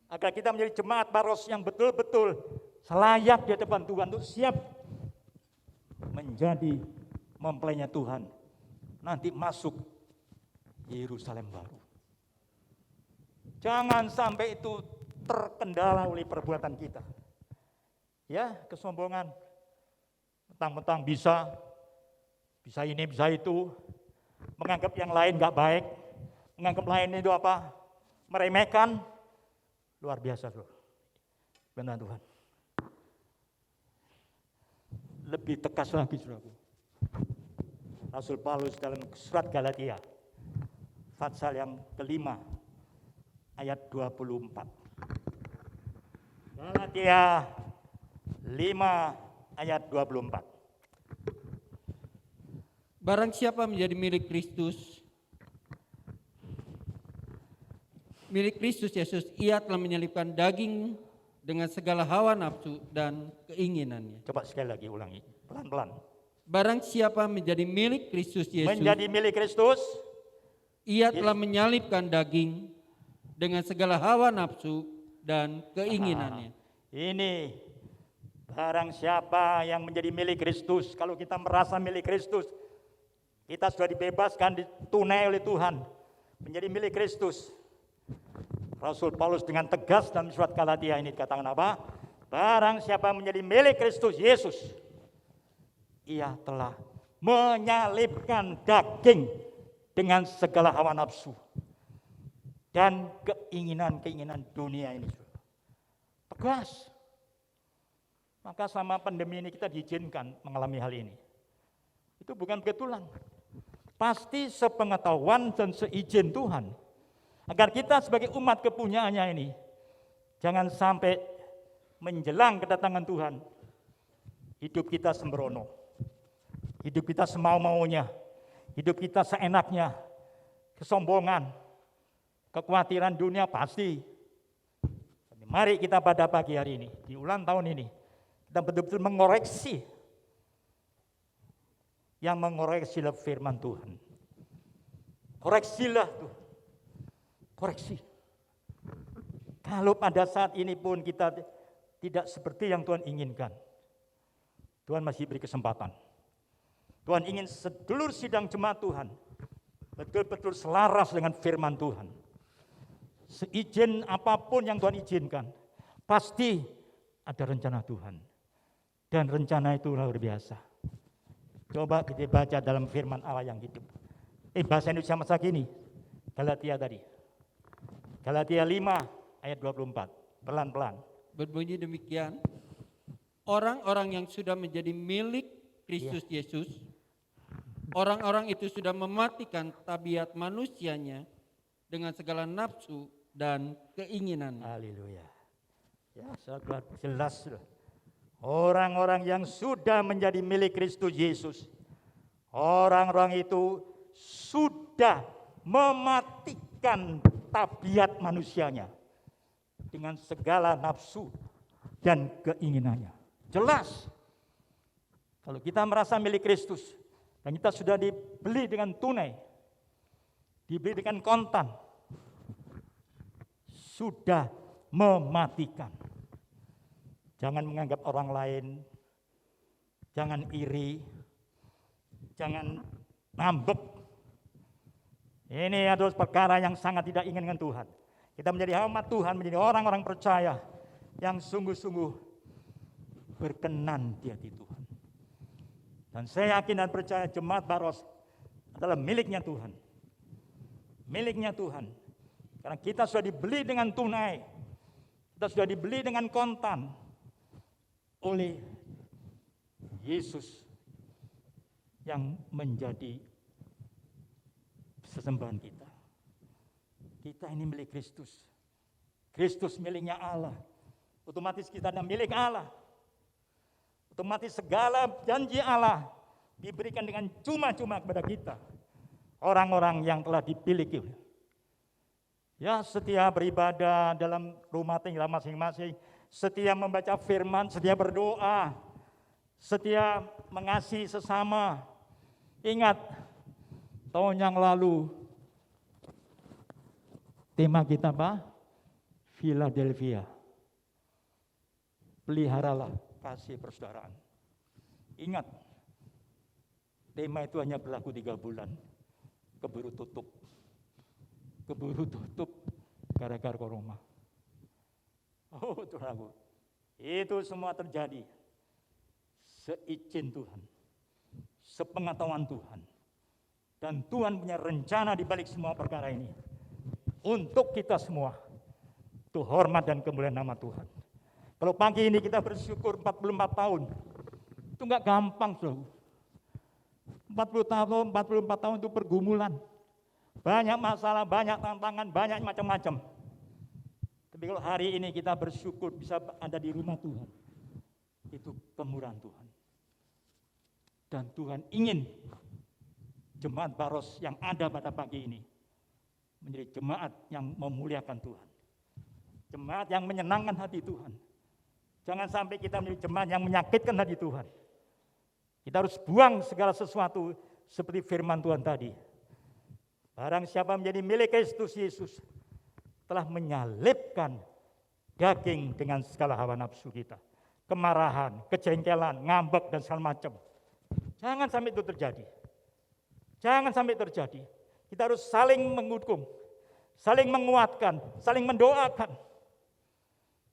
Agar kita menjadi jemaat Baros yang betul-betul selayak di hadapan Tuhan untuk siap menjadi mempelainya Tuhan. Nanti masuk Yerusalem baru. Jangan sampai itu terkendala oleh perbuatan kita. Ya, kesombongan. Mentang-mentang bisa ini, bisa itu. Menganggap yang lain gak baik. Menganggap lain itu apa? Meremehkan. Luar biasa, loh. Benar Tuhan. Lebih tegas lagi, saudaraku. Rasul Paulus dalam surat Galatia, pasal yang kelima, ayat 24. Galatia 5 ayat 24. Barang siapa menjadi milik Kristus, milik Kristus Yesus, ia telah menyelipkan daging dengan segala hawa nafsu dan keinginannya. Coba sekali lagi ulangi, pelan-pelan. Barang siapa menjadi milik Kristus Yesus, Menjadi milik Kristus, ia telah menyalipkan daging dengan segala hawa nafsu dan keinginannya. ini barang siapa yang menjadi milik Kristus. Kalau kita merasa milik Kristus, kita sudah dibebaskan, ditunai oleh Tuhan, menjadi milik Kristus. Rasul Paulus dengan tegas dalam surat Galatia ini dikatakan apa? Barang siapa menjadi milik Kristus Yesus, ia telah menyalipkan daging dengan segala hawa nafsu dan keinginan-keinginan dunia ini. Tegas. Maka selama pandemi ini kita diizinkan mengalami hal ini. Itu bukan kebetulan. Pasti sepengetahuan dan seizin Tuhan. Agar kita sebagai umat kepunyaannya ini, jangan sampai menjelang kedatangan Tuhan, hidup kita sembrono. Hidup kita semau-maunya. Hidup kita seenaknya. Kesombongan. Kekhawatiran dunia pasti. Mari kita pada pagi hari ini, di ulang tahun ini, kita betul-betul mengoreksi. Yang mengoreksilah firman Tuhan. Koreksilah Tuhan. Koreksi. Kalau pada saat ini pun kita tidak seperti yang Tuhan inginkan, Tuhan masih beri kesempatan. Tuhan ingin sedulur sidang jemaat Tuhan betul-betul selaras dengan firman Tuhan. Seizin apapun yang Tuhan izinkan, pasti ada rencana Tuhan. Dan rencana itu luar biasa. Coba kita baca dalam firman Allah yang hidup. Bahasa Indonesia masa kini, Galatia tadi. Galatia 5 ayat 24, pelan-pelan. Berbunyi demikian, orang-orang yang sudah menjadi milik Kristus Yesus, orang-orang itu sudah mematikan tabiat manusianya dengan segala nafsu dan keinginan. Haleluya. Ya, sangat jelas. Orang-orang yang sudah menjadi milik Kristus Yesus, orang-orang itu sudah mematikan tabiat manusianya dengan segala nafsu dan keinginannya. Jelas. Kalau kita merasa milik Kristus dan kita sudah dibeli dengan tunai, dibeli dengan kontan, sudah mematikan. Jangan menganggap orang lain, jangan iri, jangan ngambek. Ini adalah perkara yang sangat tidak ingin dengan Tuhan. Kita menjadi hamba Tuhan, menjadi orang-orang percaya yang sungguh-sungguh berkenan di hati Tuhan. Dan saya yakin dan percaya jemaat Baros adalah miliknya Tuhan. Miliknya Tuhan. Karena kita sudah dibeli dengan tunai. Kita sudah dibeli dengan kontan oleh Yesus yang menjadi sesembahan kita. Kita ini milik Kristus. Kristus miliknya Allah. Otomatis kita adalah milik Allah. Otomatis segala janji Allah diberikan dengan cuma-cuma kepada kita. Orang-orang yang telah dipilih. Ya, setia beribadah dalam rumah tinggal masing-masing. Setia membaca firman, setia berdoa. Setia mengasihi sesama. Ingat, tahun yang lalu tema kita apa? Philadelphia. Peliharalah kasih persaudaraan. Ingat, tema itu hanya berlaku 3 bulan. Keburu tutup gara-gara corona. Oh Tuhanku, itu semua terjadi seizin Tuhan, sepengetahuan Tuhan. Dan Tuhan punya rencana di balik semua perkara ini. Untuk kita semua. Itu hormat dan kemuliaan nama Tuhan. Kalau pagi ini kita bersyukur 44 tahun. Itu enggak gampang, Saudara. 44 tahun itu pergumulan. Banyak masalah, banyak tantangan, banyak macam-macam. Tapi kalau hari ini kita bersyukur bisa ada di rumah Tuhan. Itu kemurahan Tuhan. Dan Tuhan ingin jemaat Baros yang ada pada pagi ini menjadi jemaat yang memuliakan Tuhan. Jemaat yang menyenangkan hati Tuhan. Jangan sampai kita menjadi jemaat yang menyakitkan hati Tuhan. Kita harus buang segala sesuatu seperti firman Tuhan tadi. Barang siapa menjadi milik Kristus Yesus telah menyalibkan daging dengan segala hawa nafsu kita. Kemarahan, kejengkelan, ngambek dan segala macam. Jangan sampai itu terjadi. Jangan sampai terjadi. Kita harus saling menghukum, saling menguatkan, saling mendoakan.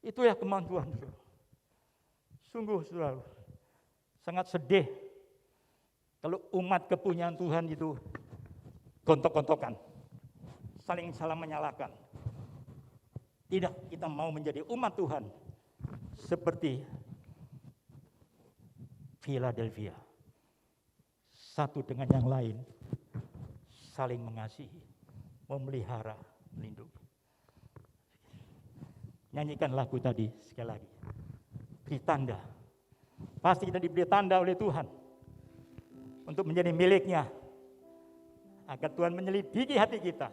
Itu ya kemauan Tuhan. Sungguh saudara, sangat sedih kalau umat kepunyaan Tuhan itu gontok-gontokan, saling salah menyalahkan. Tidak, kita mau menjadi umat Tuhan seperti Philadelphia. Satu dengan yang lain, saling mengasihi, memelihara, melindungi. Nyanyikan lagu tadi sekali lagi. Beri tanda. Pasti kita diberi tanda oleh Tuhan untuk menjadi miliknya. Agar Tuhan menyelidiki hati kita,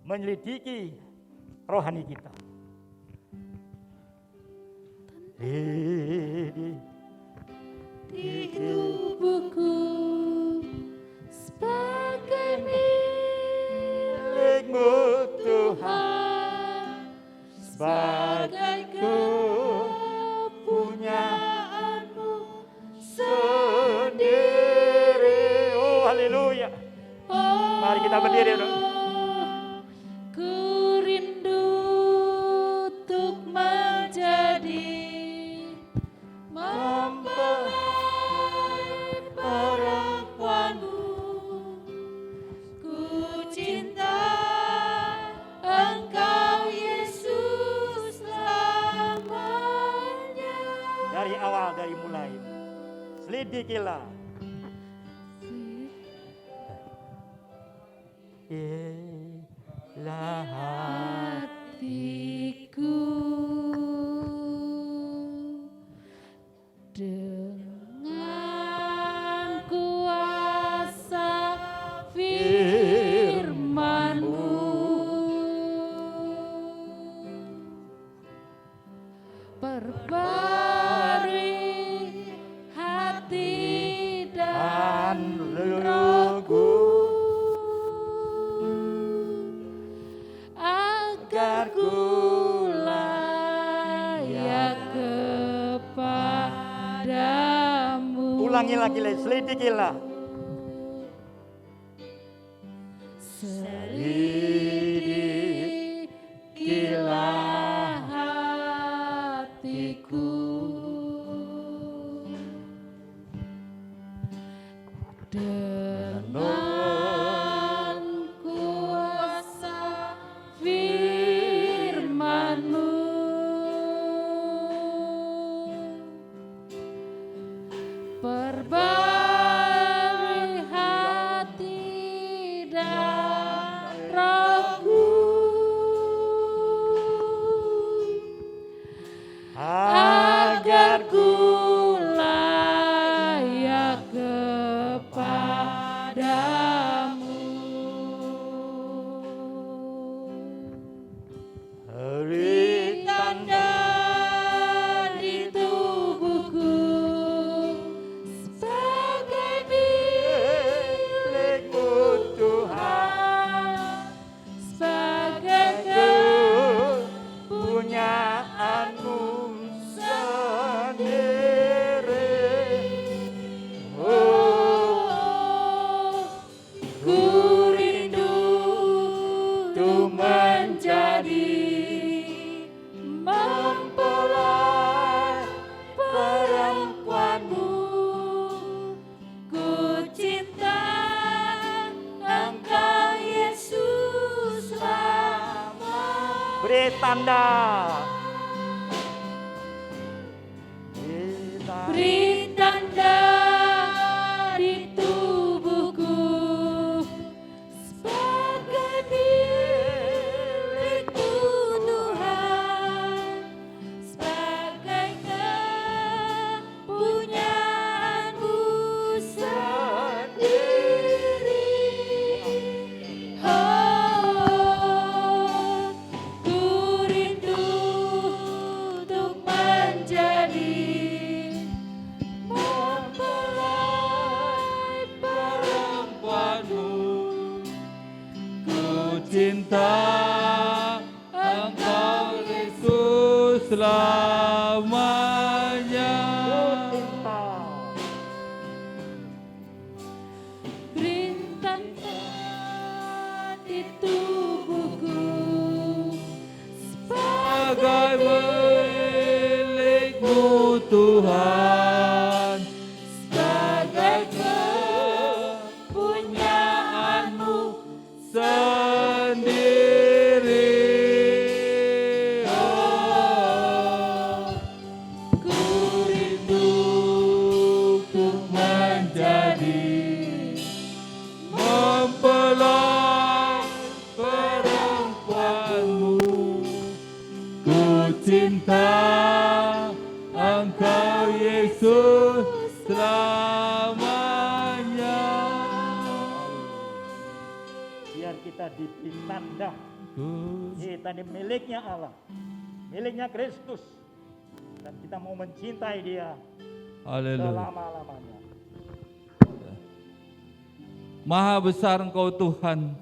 menyelidiki rohani kita. Di tubuhku sebagai milikmu Tuhan, sebagai kepunyaanmu sendiri. Oh haleluya. Mari kita berdiri dong. Ku rindu untuk menjadi mempelai perempuanmu. Ku cinta Engkau Yesus selamanya. Dari awal, dari mulai. Selidikilah. Hatiku dengan kuasa firman-Mu, perbarui hati dan rohku, agar ku layak kepadamu. Ulangi lagi, selidikilah. Selidikilah hatiku dengan kuasa firman-Mu, perbarui hati dan rohku, agar ku layak kepadamu. Beri tanda di tubuhku sebagai milikmu Tuhan, sebagai kepunyaanmu sendiri. Oh, ku rindu untuk menjadi mempelai perempuanmu. Ku cinta Engkau Yesus selamanya. Beri tanda. Beri tanda di tubuhku sebagai milikmu Tuhan, sebagai kepunyaanmu sendiri. Oh, cinta Engkau Yesus selamanya. Rintangan di tubuhku Sebagai milik-Mu Tuhan, sebagai kepunyaan-Mu sendiri. Oh, ku rindu untuk menjadi mempelai perempuan-Mu. Ku cinta Engkau Yesus selamanya. Biar kita diberi tanda kita ini miliknya Allah, miliknya Kristus, dan kita mau mencintai Dia Haleluya. selama-lamanya. Maha besar Engkau Tuhan.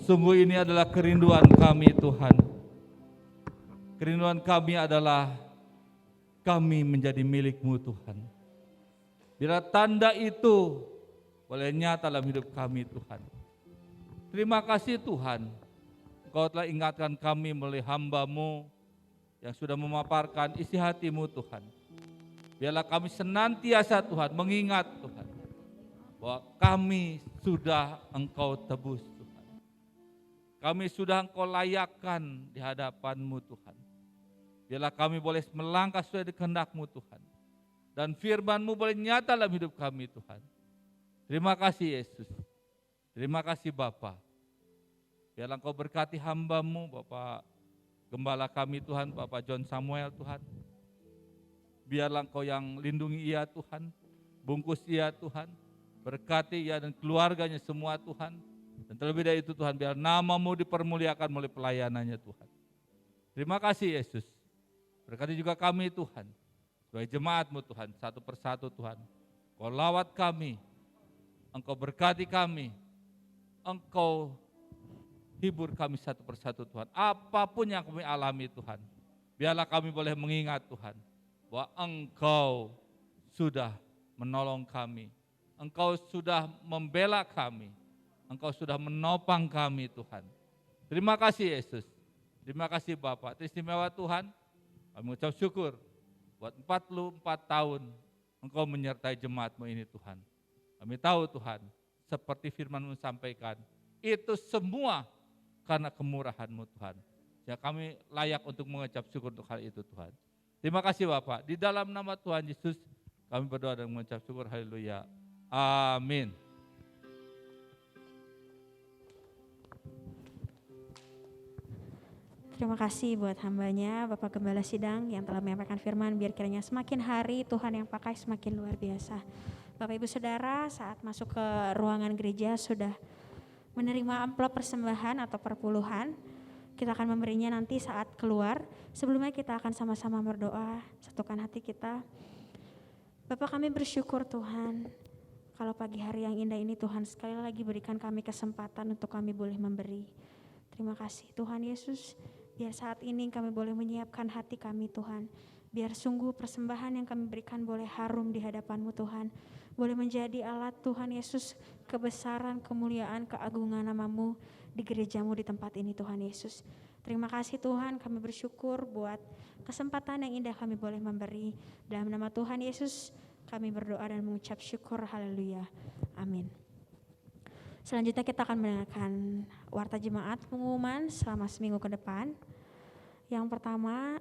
Sungguh ini adalah kerinduan kami Tuhan. Kerinduan kami adalah kami menjadi milik-Mu Tuhan. Bila tanda itu boleh nyata dalam hidup kami Tuhan. Terima kasih Tuhan. Engkau telah ingatkan kami melalui hamba-Mu yang sudah memaparkan isi hati-Mu Tuhan. Biarlah kami senantiasa Tuhan mengingat Tuhan bahwa kami sudah Engkau tebus Tuhan. Kami sudah Engkau layakkan di hadapan-Mu Tuhan. Biarlah kami boleh melangkah sesuai kehendak-Mu Tuhan. Dan firman-Mu boleh nyata dalam hidup kami Tuhan. Terima kasih Yesus. Terima kasih Bapa. Biarlah Engkau berkati hamba-Mu Bapak Gembala kami Tuhan, Bapak John Samuel Tuhan. Biarlah Engkau yang lindungi ia Tuhan. Bungkus ia Tuhan. Berkati ia dan keluarganya semua Tuhan. Dan terlebih dari itu Tuhan, biar nama-Mu dipermuliakan melalui pelayanannya Tuhan. Terima kasih Yesus. Berkati juga kami Tuhan. Sebagai jemaat-Mu Tuhan, satu persatu Tuhan. Engkau lawat kami. Engkau berkati kami. Engkau hibur kami satu persatu Tuhan. Apapun yang kami alami Tuhan. Biarlah kami boleh mengingat Tuhan. Bahwa Engkau sudah menolong kami. Engkau sudah membela kami. Engkau sudah menopang kami Tuhan. Terima kasih Yesus. Terima kasih Bapak. Teristimewa Tuhan. Kami mengucap syukur buat 44 tahun Engkau menyertai jemaat-Mu ini Tuhan. Kami tahu Tuhan, seperti firman-Mu sampaikan, itu semua karena kemurahan-Mu Tuhan. Ya kami layak untuk mengucap syukur untuk hal itu Tuhan. Terima kasih Bapak. Di dalam nama Tuhan Yesus kami berdoa dan mengucap syukur. Haleluya. Amin. Terima kasih buat hambanya, Bapak Gembala Sidang yang telah menyampaikan firman, biar kiranya semakin hari Tuhan yang pakai semakin luar biasa. Bapak Ibu Saudara, saat masuk ke ruangan gereja sudah menerima amplop persembahan atau perpuluhan. Kita akan memberinya nanti saat keluar. Sebelumnya kita akan sama-sama berdoa, satukan hati kita. Bapak kami bersyukur Tuhan, kalau pagi hari yang indah ini Tuhan sekali lagi berikan kami kesempatan untuk kami boleh memberi. Terima kasih Tuhan Yesus. Biar saat ini kami boleh menyiapkan hati kami Tuhan. Biar sungguh persembahan yang kami berikan boleh harum di hadapan-Mu Tuhan. Boleh menjadi alat Tuhan Yesus kebesaran, kemuliaan, keagungan nama-Mu di gereja-Mu di tempat ini Tuhan Yesus. Terima kasih Tuhan, kami bersyukur buat kesempatan yang indah kami boleh memberi. Dalam nama Tuhan Yesus kami berdoa dan mengucap syukur. Haleluya. Amin. Selanjutnya kita akan mendengarkan warta jemaat pengumuman selama seminggu ke depan. Yang pertama,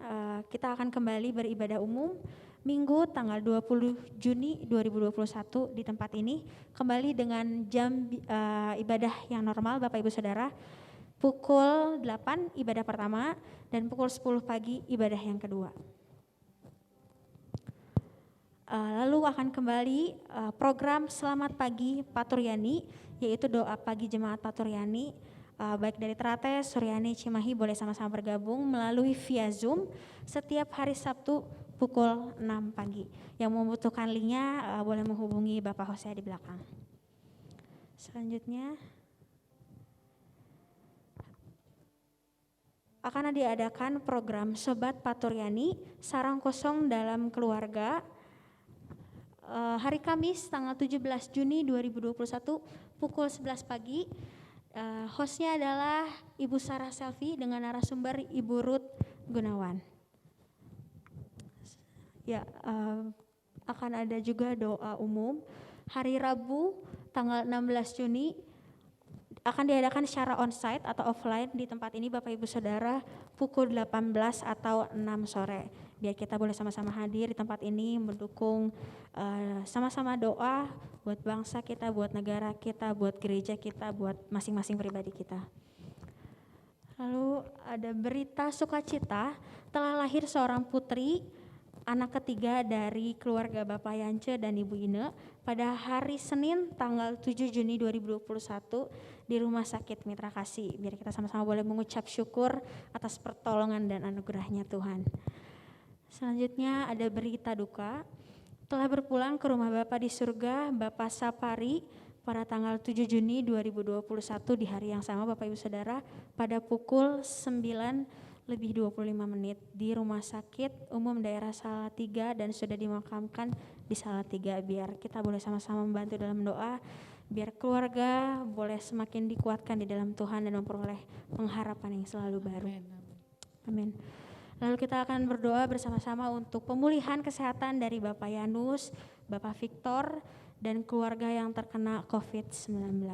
kita akan kembali beribadah umum Minggu tanggal 20 Juni 2021 di tempat ini. Kembali dengan jam ibadah yang normal Bapak Ibu Saudara. Pukul 8 ibadah pertama dan pukul 10 pagi ibadah yang kedua. Lalu akan kembali program Selamat Pagi Paturyani, yaitu doa pagi jemaat Paturyani, baik dari Teratai, Suryani, Cimahi boleh sama-sama bergabung melalui via Zoom setiap hari Sabtu pukul 6 pagi. Yang membutuhkan linknya boleh menghubungi Bapak Hosea di belakang. Selanjutnya akan diadakan program Sobat Paturyani Sarang Kosong dalam Keluarga hari Kamis tanggal 17 Juni 2021 pukul 11 pagi. Hostnya adalah Ibu Sarah Selvi dengan narasumber Ibu Ruth Gunawan. Ya, akan ada juga doa umum. Hari Rabu tanggal 16 Juni akan diadakan secara onsite atau offline di tempat ini Bapak Ibu Saudara pukul 18 atau 6 sore. Biar kita boleh sama-sama hadir di tempat ini mendukung sama-sama doa buat bangsa kita, buat negara kita, buat gereja kita, buat masing-masing pribadi kita. Lalu ada berita sukacita, telah lahir seorang putri, anak ketiga dari keluarga Bapak Yance dan Ibu Ine pada hari Senin tanggal 7 Juni 2021 di Rumah Sakit Mitra Kasih. Biar kita sama-sama boleh mengucap syukur atas pertolongan dan anugerahnya Tuhan. Selanjutnya ada berita duka, telah berpulang ke rumah Bapa di surga Bapak Sapari pada tanggal 7 Juni 2021 di hari yang sama Bapak Ibu Saudara pada pukul 9:25 di Rumah Sakit Umum Daerah Salatiga dan sudah dimakamkan di Salatiga. Biar kita boleh sama-sama membantu dalam doa, biar keluarga boleh semakin dikuatkan di dalam Tuhan dan memperoleh pengharapan yang selalu baru. Amin. Lalu kita akan berdoa bersama-sama untuk pemulihan kesehatan dari Bapak Yanus, Bapak Victor, dan keluarga yang terkena COVID-19.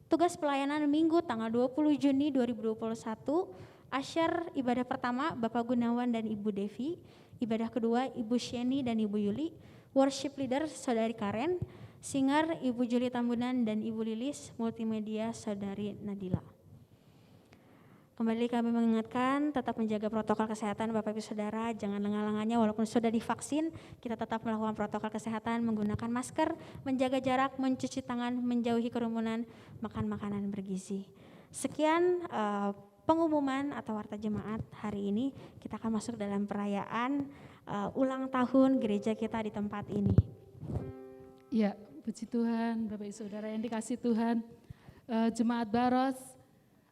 Tugas pelayanan Minggu tanggal 20 Juni 2021, asyar ibadah pertama Bapak Gunawan dan Ibu Devi, ibadah kedua Ibu Sheni dan Ibu Yuli, worship leader Saudari Karen, singer Ibu Juli Tambunan dan Ibu Lilis, multimedia Saudari Nadila. Kembali kami mengingatkan tetap menjaga protokol kesehatan Bapak Ibu Saudara, jangan lengah-lengahnya walaupun sudah divaksin, kita tetap melakukan protokol kesehatan, menggunakan masker, menjaga jarak, mencuci tangan, menjauhi kerumunan, makan makanan bergizi. Sekian pengumuman atau warta jemaat hari ini, kita akan masuk dalam perayaan ulang tahun gereja kita di tempat ini. Ya, puji Tuhan, Bapak Ibu Saudara yang dikasih Tuhan, Jemaat Baros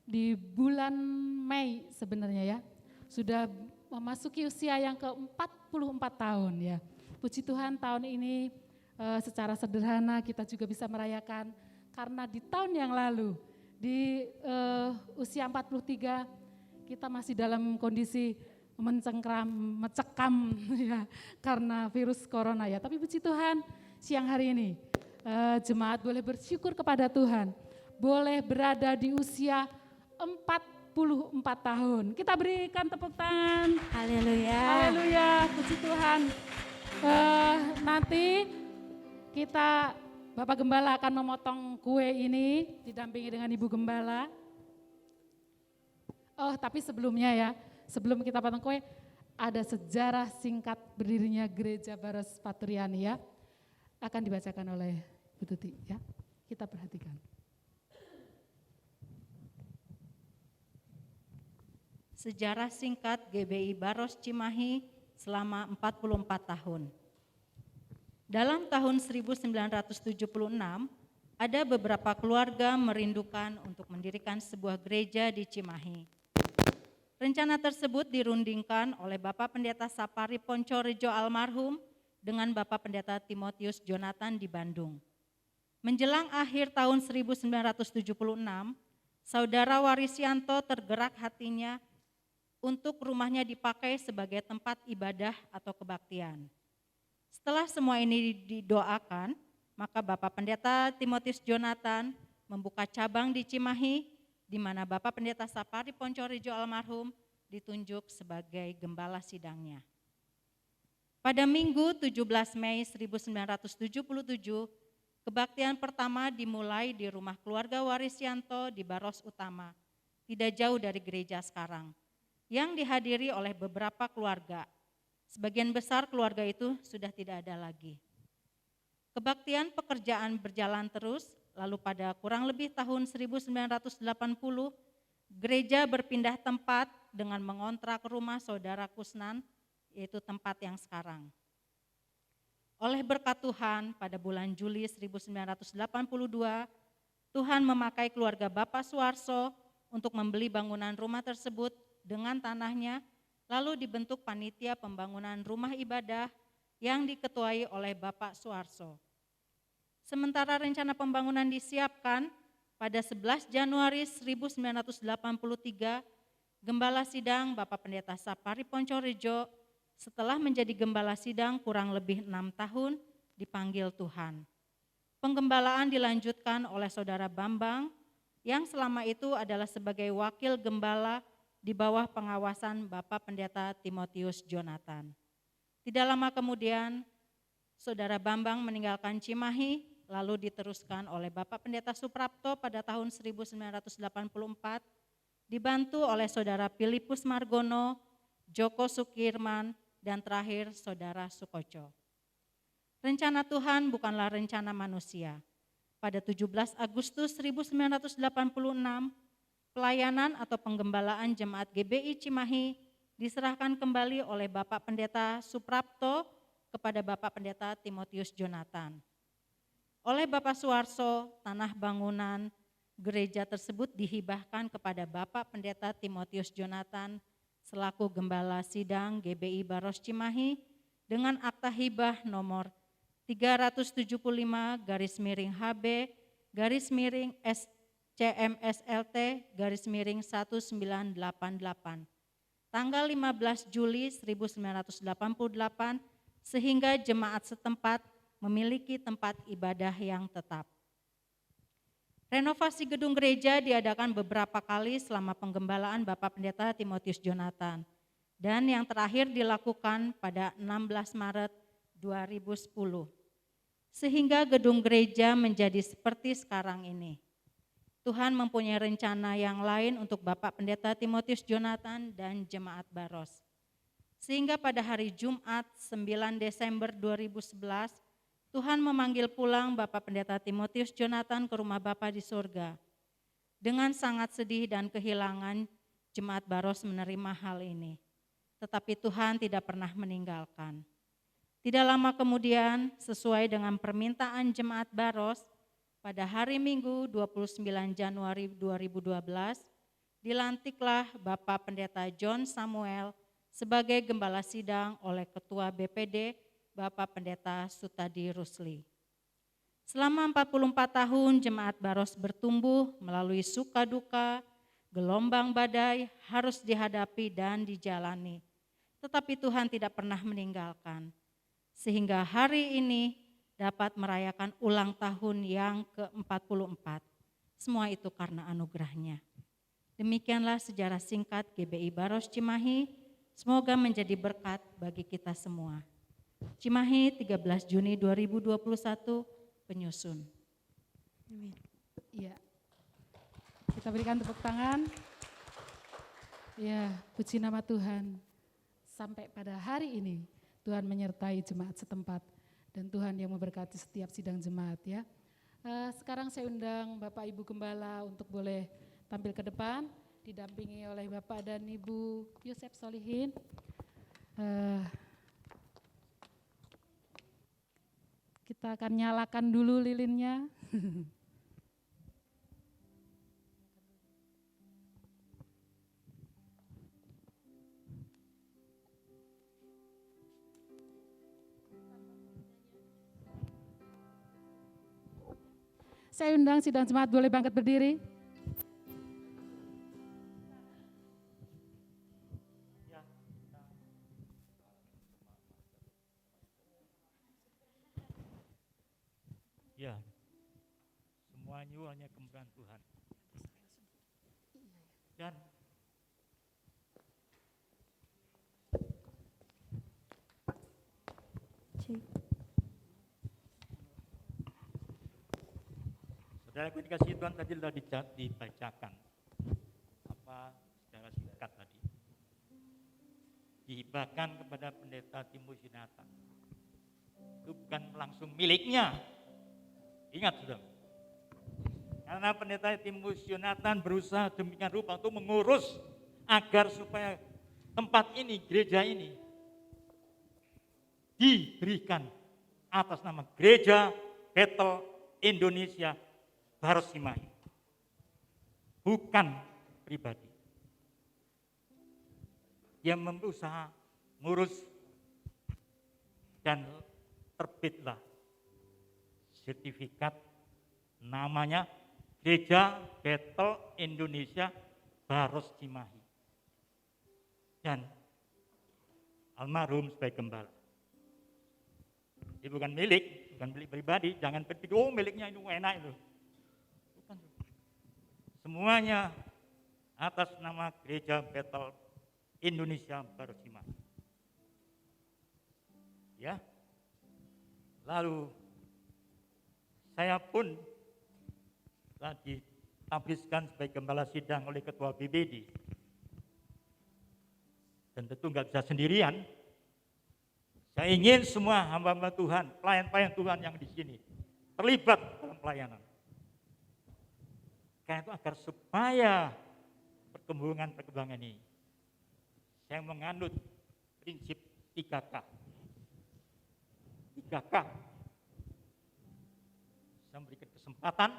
di bulan Mei sebenarnya ya, sudah memasuki usia yang ke-44 tahun ya. Puji Tuhan tahun ini secara sederhana kita juga bisa merayakan, karena di tahun yang lalu di usia 43 kita masih dalam kondisi mencekam ya karena virus corona ya. Tapi puji Tuhan siang hari ini jemaat boleh bersyukur kepada Tuhan, boleh berada di usia 44 tahun. Kita berikan tepuk tangan. Haleluya. Haleluya, puji Tuhan. Nanti kita, Bapak Gembala akan memotong kue ini didampingi dengan Ibu Gembala. Oh, tapi sebelumnya ya, sebelum kita potong kue, ada sejarah singkat berdirinya Gereja Baros Paturyani ya. Akan dibacakan oleh Bu Tuti ya. Kita perhatikan. Sejarah singkat GBI Baros Cimahi selama 44 tahun. Dalam tahun 1976, ada beberapa keluarga merindukan untuk mendirikan sebuah gereja di Cimahi. Rencana tersebut dirundingkan oleh Bapak Pendeta Sapari Poncorejo almarhum dengan Bapak Pendeta Timotius Jonathan di Bandung. Menjelang akhir tahun 1976, Saudara Warisyanto tergerak hatinya untuk rumahnya dipakai sebagai tempat ibadah atau kebaktian. Setelah semua ini didoakan, maka Bapak Pendeta Timotius Jonathan membuka cabang di Cimahi, di mana Bapak Pendeta Sapari Poncorejo almarhum ditunjuk sebagai gembala sidangnya. Pada Minggu 17 Mei 1977, kebaktian pertama dimulai di rumah keluarga Warisyanto di Baros Utama, tidak jauh dari gereja sekarang, yang dihadiri oleh beberapa keluarga. Sebagian besar keluarga itu sudah tidak ada lagi. Kebaktian pekerjaan berjalan terus, lalu pada kurang lebih tahun 1980, gereja berpindah tempat dengan mengontrak rumah Saudara Kusnan, yaitu tempat yang sekarang. Oleh berkat Tuhan, pada bulan Juli 1982, Tuhan memakai keluarga Bapak Suarso untuk membeli bangunan rumah tersebut dengan tanahnya, lalu dibentuk panitia pembangunan rumah ibadah yang diketuai oleh Bapak Suarso. Sementara rencana pembangunan disiapkan, pada 11 Januari 1983, Gembala Sidang Bapak Pendeta Sapari Poncorejo setelah menjadi gembala sidang kurang lebih 6 tahun dipanggil Tuhan. Penggembalaan dilanjutkan oleh Saudara Bambang yang selama itu adalah sebagai wakil gembala di bawah pengawasan Bapak Pendeta Timotius Jonathan. Tidak lama kemudian Saudara Bambang meninggalkan Cimahi, lalu diteruskan oleh Bapak Pendeta Suprapto pada tahun 1984, dibantu oleh Saudara Filipus Margono, Joko Sukirman, dan terakhir Saudara Sukoco. Rencana Tuhan bukanlah rencana manusia. Pada 17 Agustus 1986, pelayanan atau penggembalaan Jemaat GBI Cimahi diserahkan kembali oleh Bapak Pendeta Suprapto kepada Bapak Pendeta Timotius Jonathan. Oleh Bapak Suarso, tanah bangunan gereja tersebut dihibahkan kepada Bapak Pendeta Timotius Jonathan selaku Gembala Sidang GBI Baros Cimahi dengan akta hibah nomor 370-SCMSLT-1988 tanggal 15 Juli 1988 sehingga jemaat setempat memiliki tempat ibadah yang tetap. Renovasi gedung gereja diadakan beberapa kali selama penggembalaan Bapak Pendeta Timotius Jonathan dan yang terakhir dilakukan pada 16 Maret 2010. Sehingga gedung gereja menjadi seperti sekarang ini. Tuhan mempunyai rencana yang lain untuk Bapak Pendeta Timotius Jonathan dan Jemaat Baros. Sehingga pada hari Jumat 9 Desember 2011, Tuhan memanggil pulang Bapak Pendeta Timotius Jonathan ke rumah Bapa di surga. Dengan sangat sedih dan kehilangan, Jemaat Baros menerima hal ini. Tetapi Tuhan tidak pernah meninggalkan. Tidak lama kemudian, sesuai dengan permintaan Jemaat Baros, pada hari Minggu 29 Januari 2012, dilantiklah Bapak Pendeta John Samuel sebagai Gembala Sidang oleh Ketua BPD Bapak Pendeta Sutadi Rusli. Selama 44 tahun Jemaat Baros bertumbuh melalui suka duka, gelombang badai harus dihadapi dan dijalani. Tetapi Tuhan tidak pernah meninggalkan. Sehingga hari ini dapat merayakan ulang tahun yang ke-44. Semua itu karena anugerahnya. Demikianlah sejarah singkat GBI Baros Cimahi, semoga menjadi berkat bagi kita semua. Cimahi 13 Juni 2021 penyusun. Amin. Iya. Kita berikan tepuk tangan. Ya, puji nama Tuhan. Sampai pada hari ini Tuhan menyertai jemaat setempat dan Tuhan yang memberkati setiap sidang jemaat ya. Sekarang saya undang Bapak Ibu Gembala untuk boleh tampil ke depan didampingi oleh Bapak dan Ibu Yosef Solihin. Kita akan nyalakan dulu lilinnya. Saya undang sidang jemaat boleh bangkit berdiri. Ya, semuanya hanya kemurahan Tuhan. Dan saudaraku dikasih Tuhan tadi sudah dibacakan secara singkat tadi. Dihibahkan kepada Pendeta Timotius Jonathan. Itu bukan langsung miliknya. Ingat sudah. Karena Pendeta Timotius Jonathan berusaha demikian rupa untuk mengurus agar supaya tempat ini, gereja ini diberikan atas nama Gereja Bethel Indonesia Baros Cimahi. Bukan pribadi. Dia berusaha ngurus dan terbitlah sertifikat namanya Gereja Bethel Indonesia Baros Cimahi. Dan almarhum sebagai gembala. Ini bukan milik pribadi, jangan berpikir, oh miliknya itu enak itu. Bukan. Semuanya atas nama Gereja Bethel Indonesia Baros Cimahi. Ya. Lalu saya pun telah ditabiskan sebagai gembala sidang oleh Ketua BBD. Dan tentu nggak bisa sendirian. Saya ingin semua hamba-hamba Tuhan, pelayan-pelayan Tuhan yang di sini terlibat dalam pelayanan. Karena itu agar supaya perkembangan ini, saya menganut prinsip 3K. 3K. Saya memberikan kesempatan,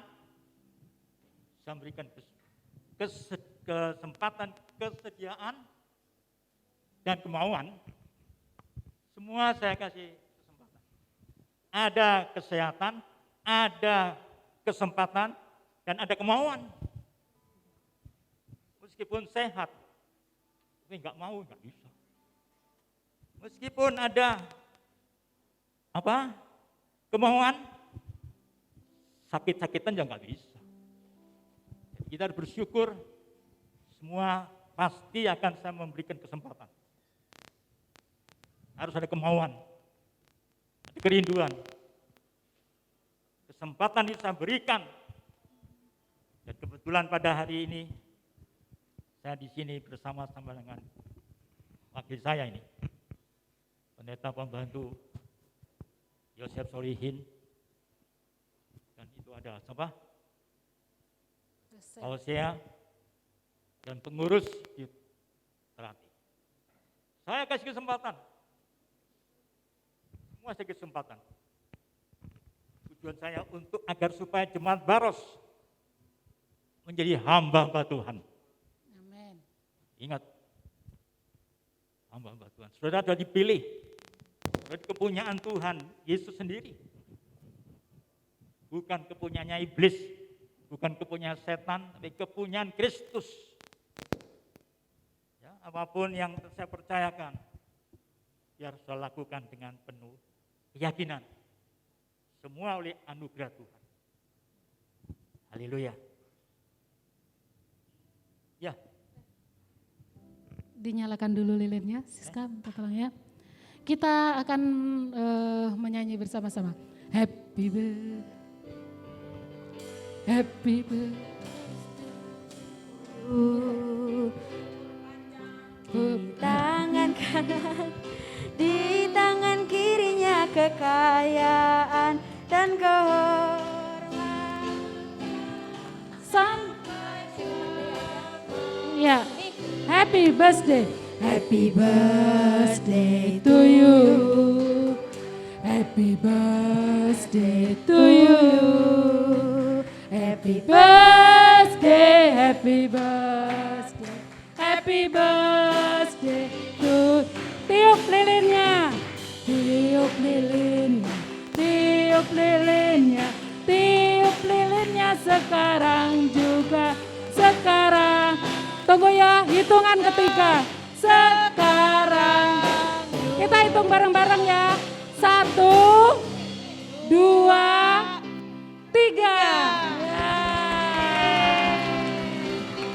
saya memberikan kesempatan, kesediaan, dan kemauan. Semua saya kasih kesempatan. Ada kesehatan, ada kesempatan, dan ada kemauan. Meskipun sehat, tapi nggak mau, nggak bisa. Meskipun ada kemauan, sakit-sakitan ya nggak bisa. Jadi kita harus bersyukur, semua pasti akan saya memberikan kesempatan. Harus ada kemauan, ada kerinduan. Kesempatan itu saya berikan. Dan kebetulan pada hari ini, saya di sini bersama-sama dengan wakil saya ini, pendeta pembantu Yosef Solihin, dan itu ada siapa? Hosea, dan pengurus di Terati. Saya kasih kesempatan. Semua saya kasih kesempatan. Tujuan saya untuk agar supaya jemaat Baros menjadi hamba-hamba Tuhan. Amin. Ingat, hamba-hamba Tuhan. Saudara sudah dipilih. Sudah kepunyaan Tuhan, Yesus sendiri. Bukan kepunyaannya iblis, bukan kepunyaan setan, tapi kepunyaan Kristus. Ya, apapun yang saya percayakan, biar saya lakukan dengan penuh keyakinan. Semua oleh anugerah Tuhan. Haleluya. Ya. Dinyalakan dulu lilinnya, Siska minta tolong ya. Kita akan menyanyi bersama-sama. Happy birthday, happy birthday. Di tangan kanan, di tangan kirinya kekayaan dan kehormatan. Ya, happy birthday. Happy birthday to you. Happy birthday to you. Happy birthday, happy birthday. Happy birthday to tiup lilinnya. Tiup lilinnya. Tiup lilinnya. Tiup lilinnya sekarang juga. Sekarang. Tunggu ya, hitungan ketiga. Sekarang kita hitung bareng-bareng ya. 1, 2, 3. Ya.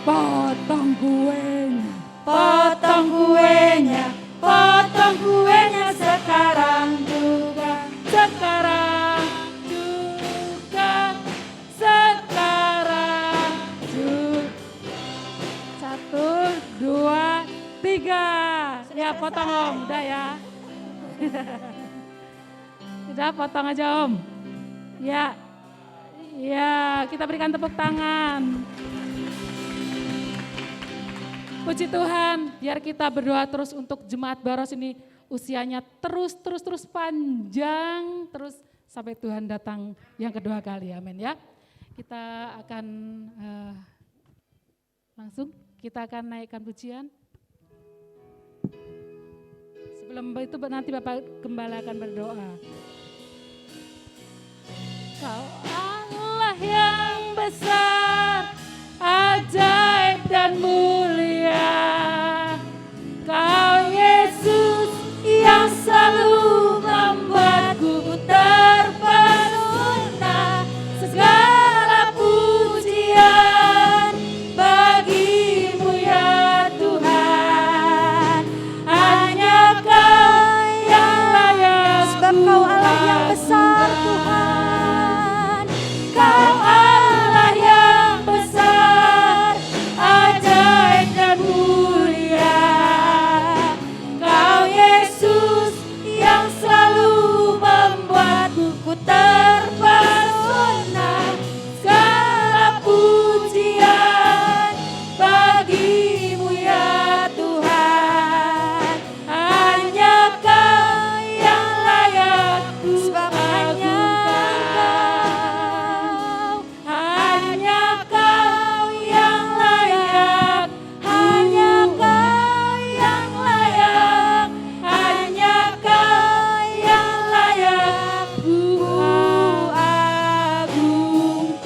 Potong kuenya, potong kuenya, potong kuenya sekarang juga, sekarang juga, sekarang juga. 1, 2, 3. Ya potong Om, udah ya. Udah potong aja Om. Ya, ya kita berikan tepuk tangan. Puji Tuhan, biar kita berdoa terus untuk jemaat Baros ini usianya terus panjang, terus sampai Tuhan datang yang kedua kali, amin ya. Kita akan langsung kita akan naikkan pujian. Sebelum itu nanti Bapak Gembala akan berdoa. Kau Allah yang besar, ajaib dan mulia. Kau Yesus yang selalu membuatku terpesona. Segala pujian bagimu ya Tuhan. Hanya Kau yang layak, Sebab Kau Allah yang besar Tuhan. Kau Allah yang besar, ajaib dan mulia. Kau Yesus yang selalu membuatku terpesona. Segala pujian bagimu ya Tuhan. Hanya Kau yang layak ku Sebab hanya agungkan. Hanya Kau yang layak, hanya Kau yang layak, hanya Kau yang layak ku agungkan.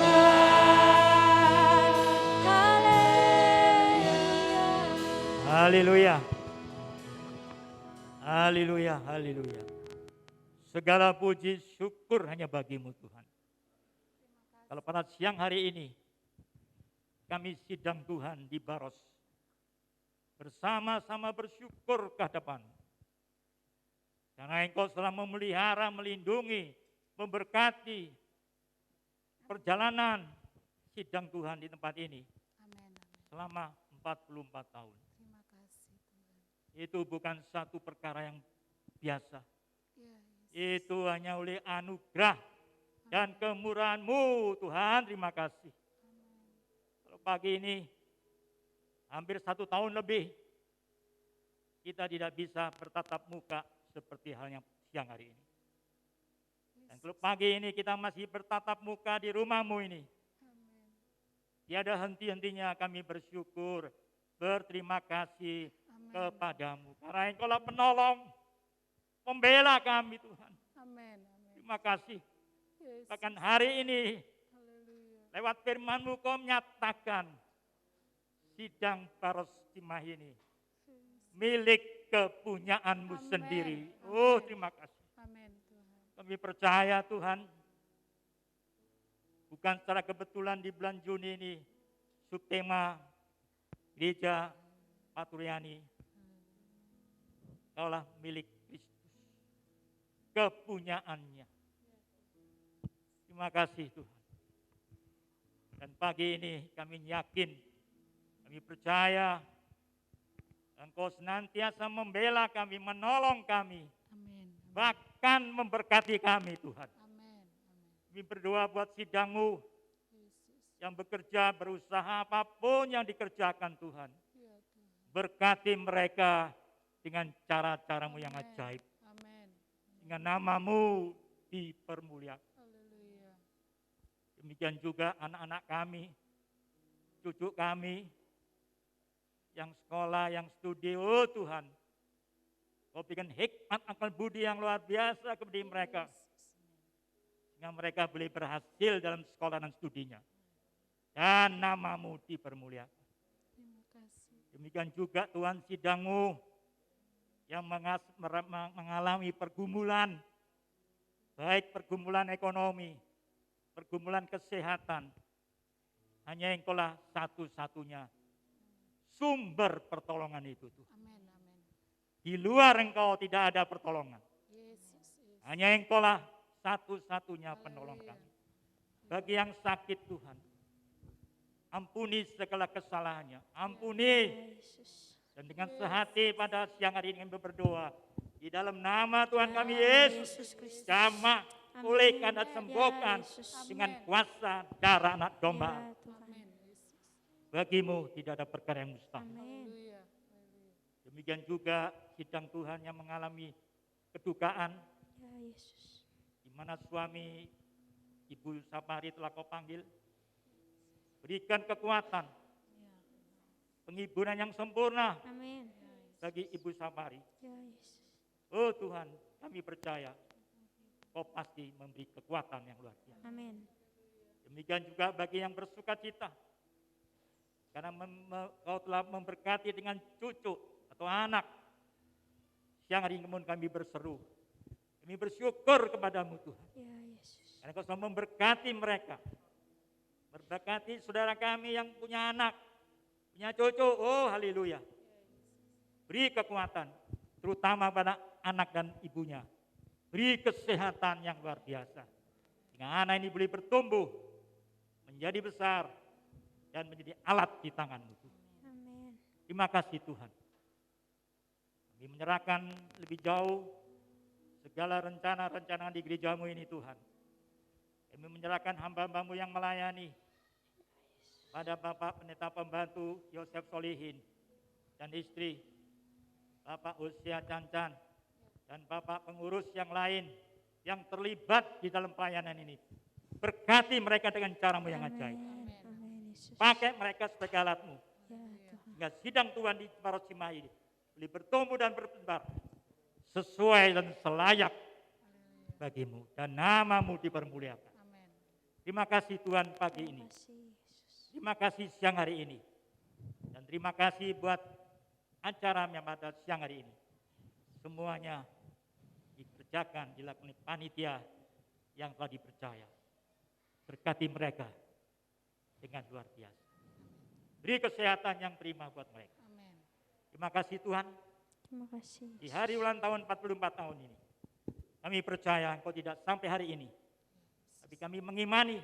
Haleluya. Haleluya, haleluya. Segala puji syukur hanya bagimu Tuhan. Kalau pada siang hari ini kami sidang Tuhan di Baros, bersama-sama bersyukur ke hadapan. Karena Engkau telah memelihara, melindungi, memberkati perjalanan sidang Tuhan di tempat ini selama 44 tahun. Terima kasih Tuhan. Itu bukan satu perkara yang biasa. Itu hanya oleh anugerah dan kemurahan-Mu Tuhan, terima kasih. Kalau pagi ini hampir 1 tahun lebih kita tidak bisa bertatap muka seperti halnya siang hari ini. Dan kalau pagi ini kita masih bertatap muka di rumah-Mu ini, tiada henti-hentinya kami bersyukur, berterima kasih kepadamu. Karena Engkaulah penolong, pembela kami Tuhan. Amin. Terima kasih. Bahkan hari ini lewat firman-Mu Kau menyatakan sidang Baros Cimahi ini milik kepunyaan-Mu Amin. sendiri. Oh, terima kasih. Amin Tuhan. Kami percaya Tuhan, bukan secara kebetulan di bulan Juni ini subtema Gereja Paturyani Kaulah milik Kristus, kepunyaannya. Terima kasih Tuhan. Dan pagi ini kami yakin, kami percaya Engkau senantiasa membela kami, menolong kami, Amin. bahkan memberkati kami Tuhan. Amin. Kami berdoa buat sidang-Mu yang bekerja, berusaha apapun yang dikerjakan Tuhan. Berkati mereka dengan cara-cara-Mu yang ajaib. Amin. Dengan nama-Mu dipermuliakan. Haleluya. Demikian juga anak-anak kami, cucu kami, yang sekolah, yang studi, oh Tuhan. Kau berikan hikmat akal budi yang luar biasa kepada mereka. Sehingga mereka boleh berhasil dalam sekolah dan studinya. Dan nama-Mu dipermuliakan. Terima kasih. Demikian juga Tuhan sidang-Mu yang mengalami pergumulan, baik pergumulan ekonomi, pergumulan kesehatan. Hanya Engkaulah satu-satunya sumber pertolongan itu Tuhan. Amin. Amin. Di luar Engkau tidak ada pertolongan. Yesus. Hanya Engkaulah satu-satunya penolong kami. Bagi yang sakit Tuhan, ampuni segala kesalahannya. Ampuni. Dan dengan sehati pada siang hari ini kami berdoa. Di dalam nama Tuhan kami Yesus, jamah, pulihkan dan sembuhkan dengan kuasa darah anak domba. Amin. Bagimu tidak ada perkara yang mustahil. Haleluya. Demikian juga sidang Tuhan yang mengalami kedukaan, di mana suami Ibu Sapari telah Kau panggil. Berikan kekuatan, penghiburan yang sempurna Amin. bagi Ibu Samari. Ya Yesus. Oh Tuhan, kami percaya Kau pasti memberi kekuatan yang luar biasa. Amin. Demikian juga bagi yang bersuka cita. Karena Kau telah memberkati dengan cucu atau anak. Siang hari ini kami berseru. Kami bersyukur kepadamu Tuhan. Ya Yesus. Karena Kau telah memberkati mereka. Memberkati saudara kami yang punya anak, punya cucu. Oh haleluya. Beri kekuatan, terutama pada anak dan ibunya. Beri kesehatan yang luar biasa. Sehingga anak ini boleh bertumbuh, menjadi besar, dan menjadi alat di tangan-Mu Tuhan. Amin. Terima kasih Tuhan. Kami menyerahkan lebih jauh segala rencana-rencana di gereja-Mu ini Tuhan. Kami menyerahkan hamba-hamba-Mu yang melayani pada Bapak Pendeta Pembantu Yosef Solihin dan istri Bapak Usia Cancan dan Bapak pengurus yang lain yang terlibat di dalam pelayanan ini. Berkati mereka dengan cara-Mu yang ajaib. Amin. Amin Yesus. Pakai mereka sebagai alat-Mu. Ya Tuhan. Sehingga sidang Tuhan di Baros Cimahi ini boleh bertumbuh dan berkembang sesuai dan selayak bagi-Mu dan nama-Mu dipermuliakan. Terima kasih Tuhan pagi ini. Terima kasih Yesus. Terima kasih siang hari ini. Dan terima kasih buat acara yang pada siang hari ini. Semuanya dikerjakan, dilakukan panitia yang telah dipercaya. Berkati mereka dengan luar biasa. Beri kesehatan yang prima buat mereka. Terima kasih Tuhan. Terima kasih. Di hari ulang tahun 44 tahun ini. Kami percaya Engkau tidak sampai hari ini. Tapi kami mengimani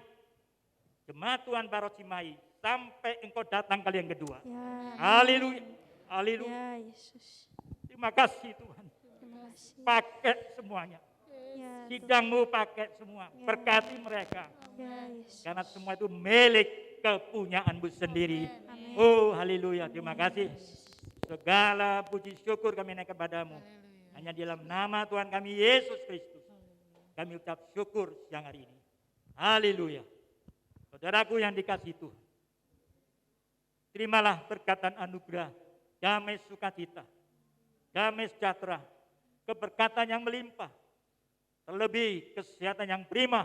jemaat Tuhan Baros Cimahi sampai Engkau datang kali yang kedua. Ya. Haleluya. Haleluya. Ya Yesus. Terima kasih Tuhan. Terima kasih. Pakai semuanya. Ya. Sidang-Mu pakai semua. Berkati mereka. Ya Yesus. Karena semua itu milik kepunyaan-Mu sendiri. Amin. Oh haleluya. Terima kasih. Segala puji syukur kami naik kepadamu. Hanya di dalam nama Tuhan kami Yesus Kristus. Kami ucap syukur siang hari ini. Haleluya. Saudaraku yang dikasihi Tuhan. Terimalah berkatan anugerah, damai sukacita, damai sejahtera, keberkatan yang melimpah, terlebih kesehatan yang prima,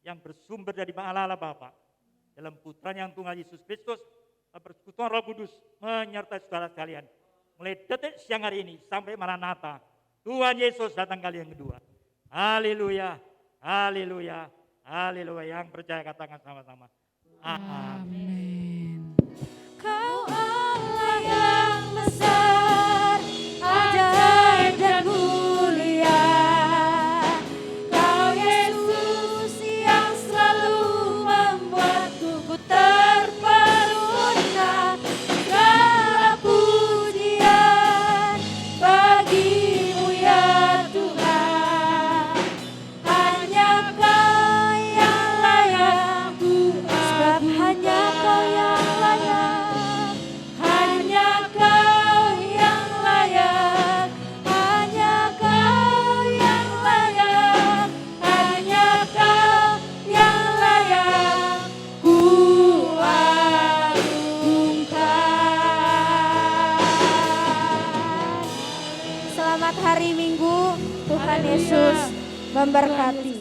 yang bersumber dari Allah Bapa, dalam putranya yang tunggal Yesus Kristus, persekutuan Roh Kudus menyertai saudara sekalian. Mulai detik siang hari ini sampai Maranatha, Tuhan Yesus datang kali yang kedua. Haleluya, haleluya, haleluya. Yang percaya katakan sama-sama. Amin. Kau Allah yang besar, ajaib dan mulia. Kau Yesus yang selalu membuatku ku terpesona. Segala pujian bagi-Mu ya Tuhan. Hanya Kau yang layak, sebab hanya Kau yang layak. Hanya Kau yang layak. Hanya Kau yang layak. Hanya Kau yang layak. Ku agungkan. Selamat hari Minggu, Tuhan Yesus memberkati.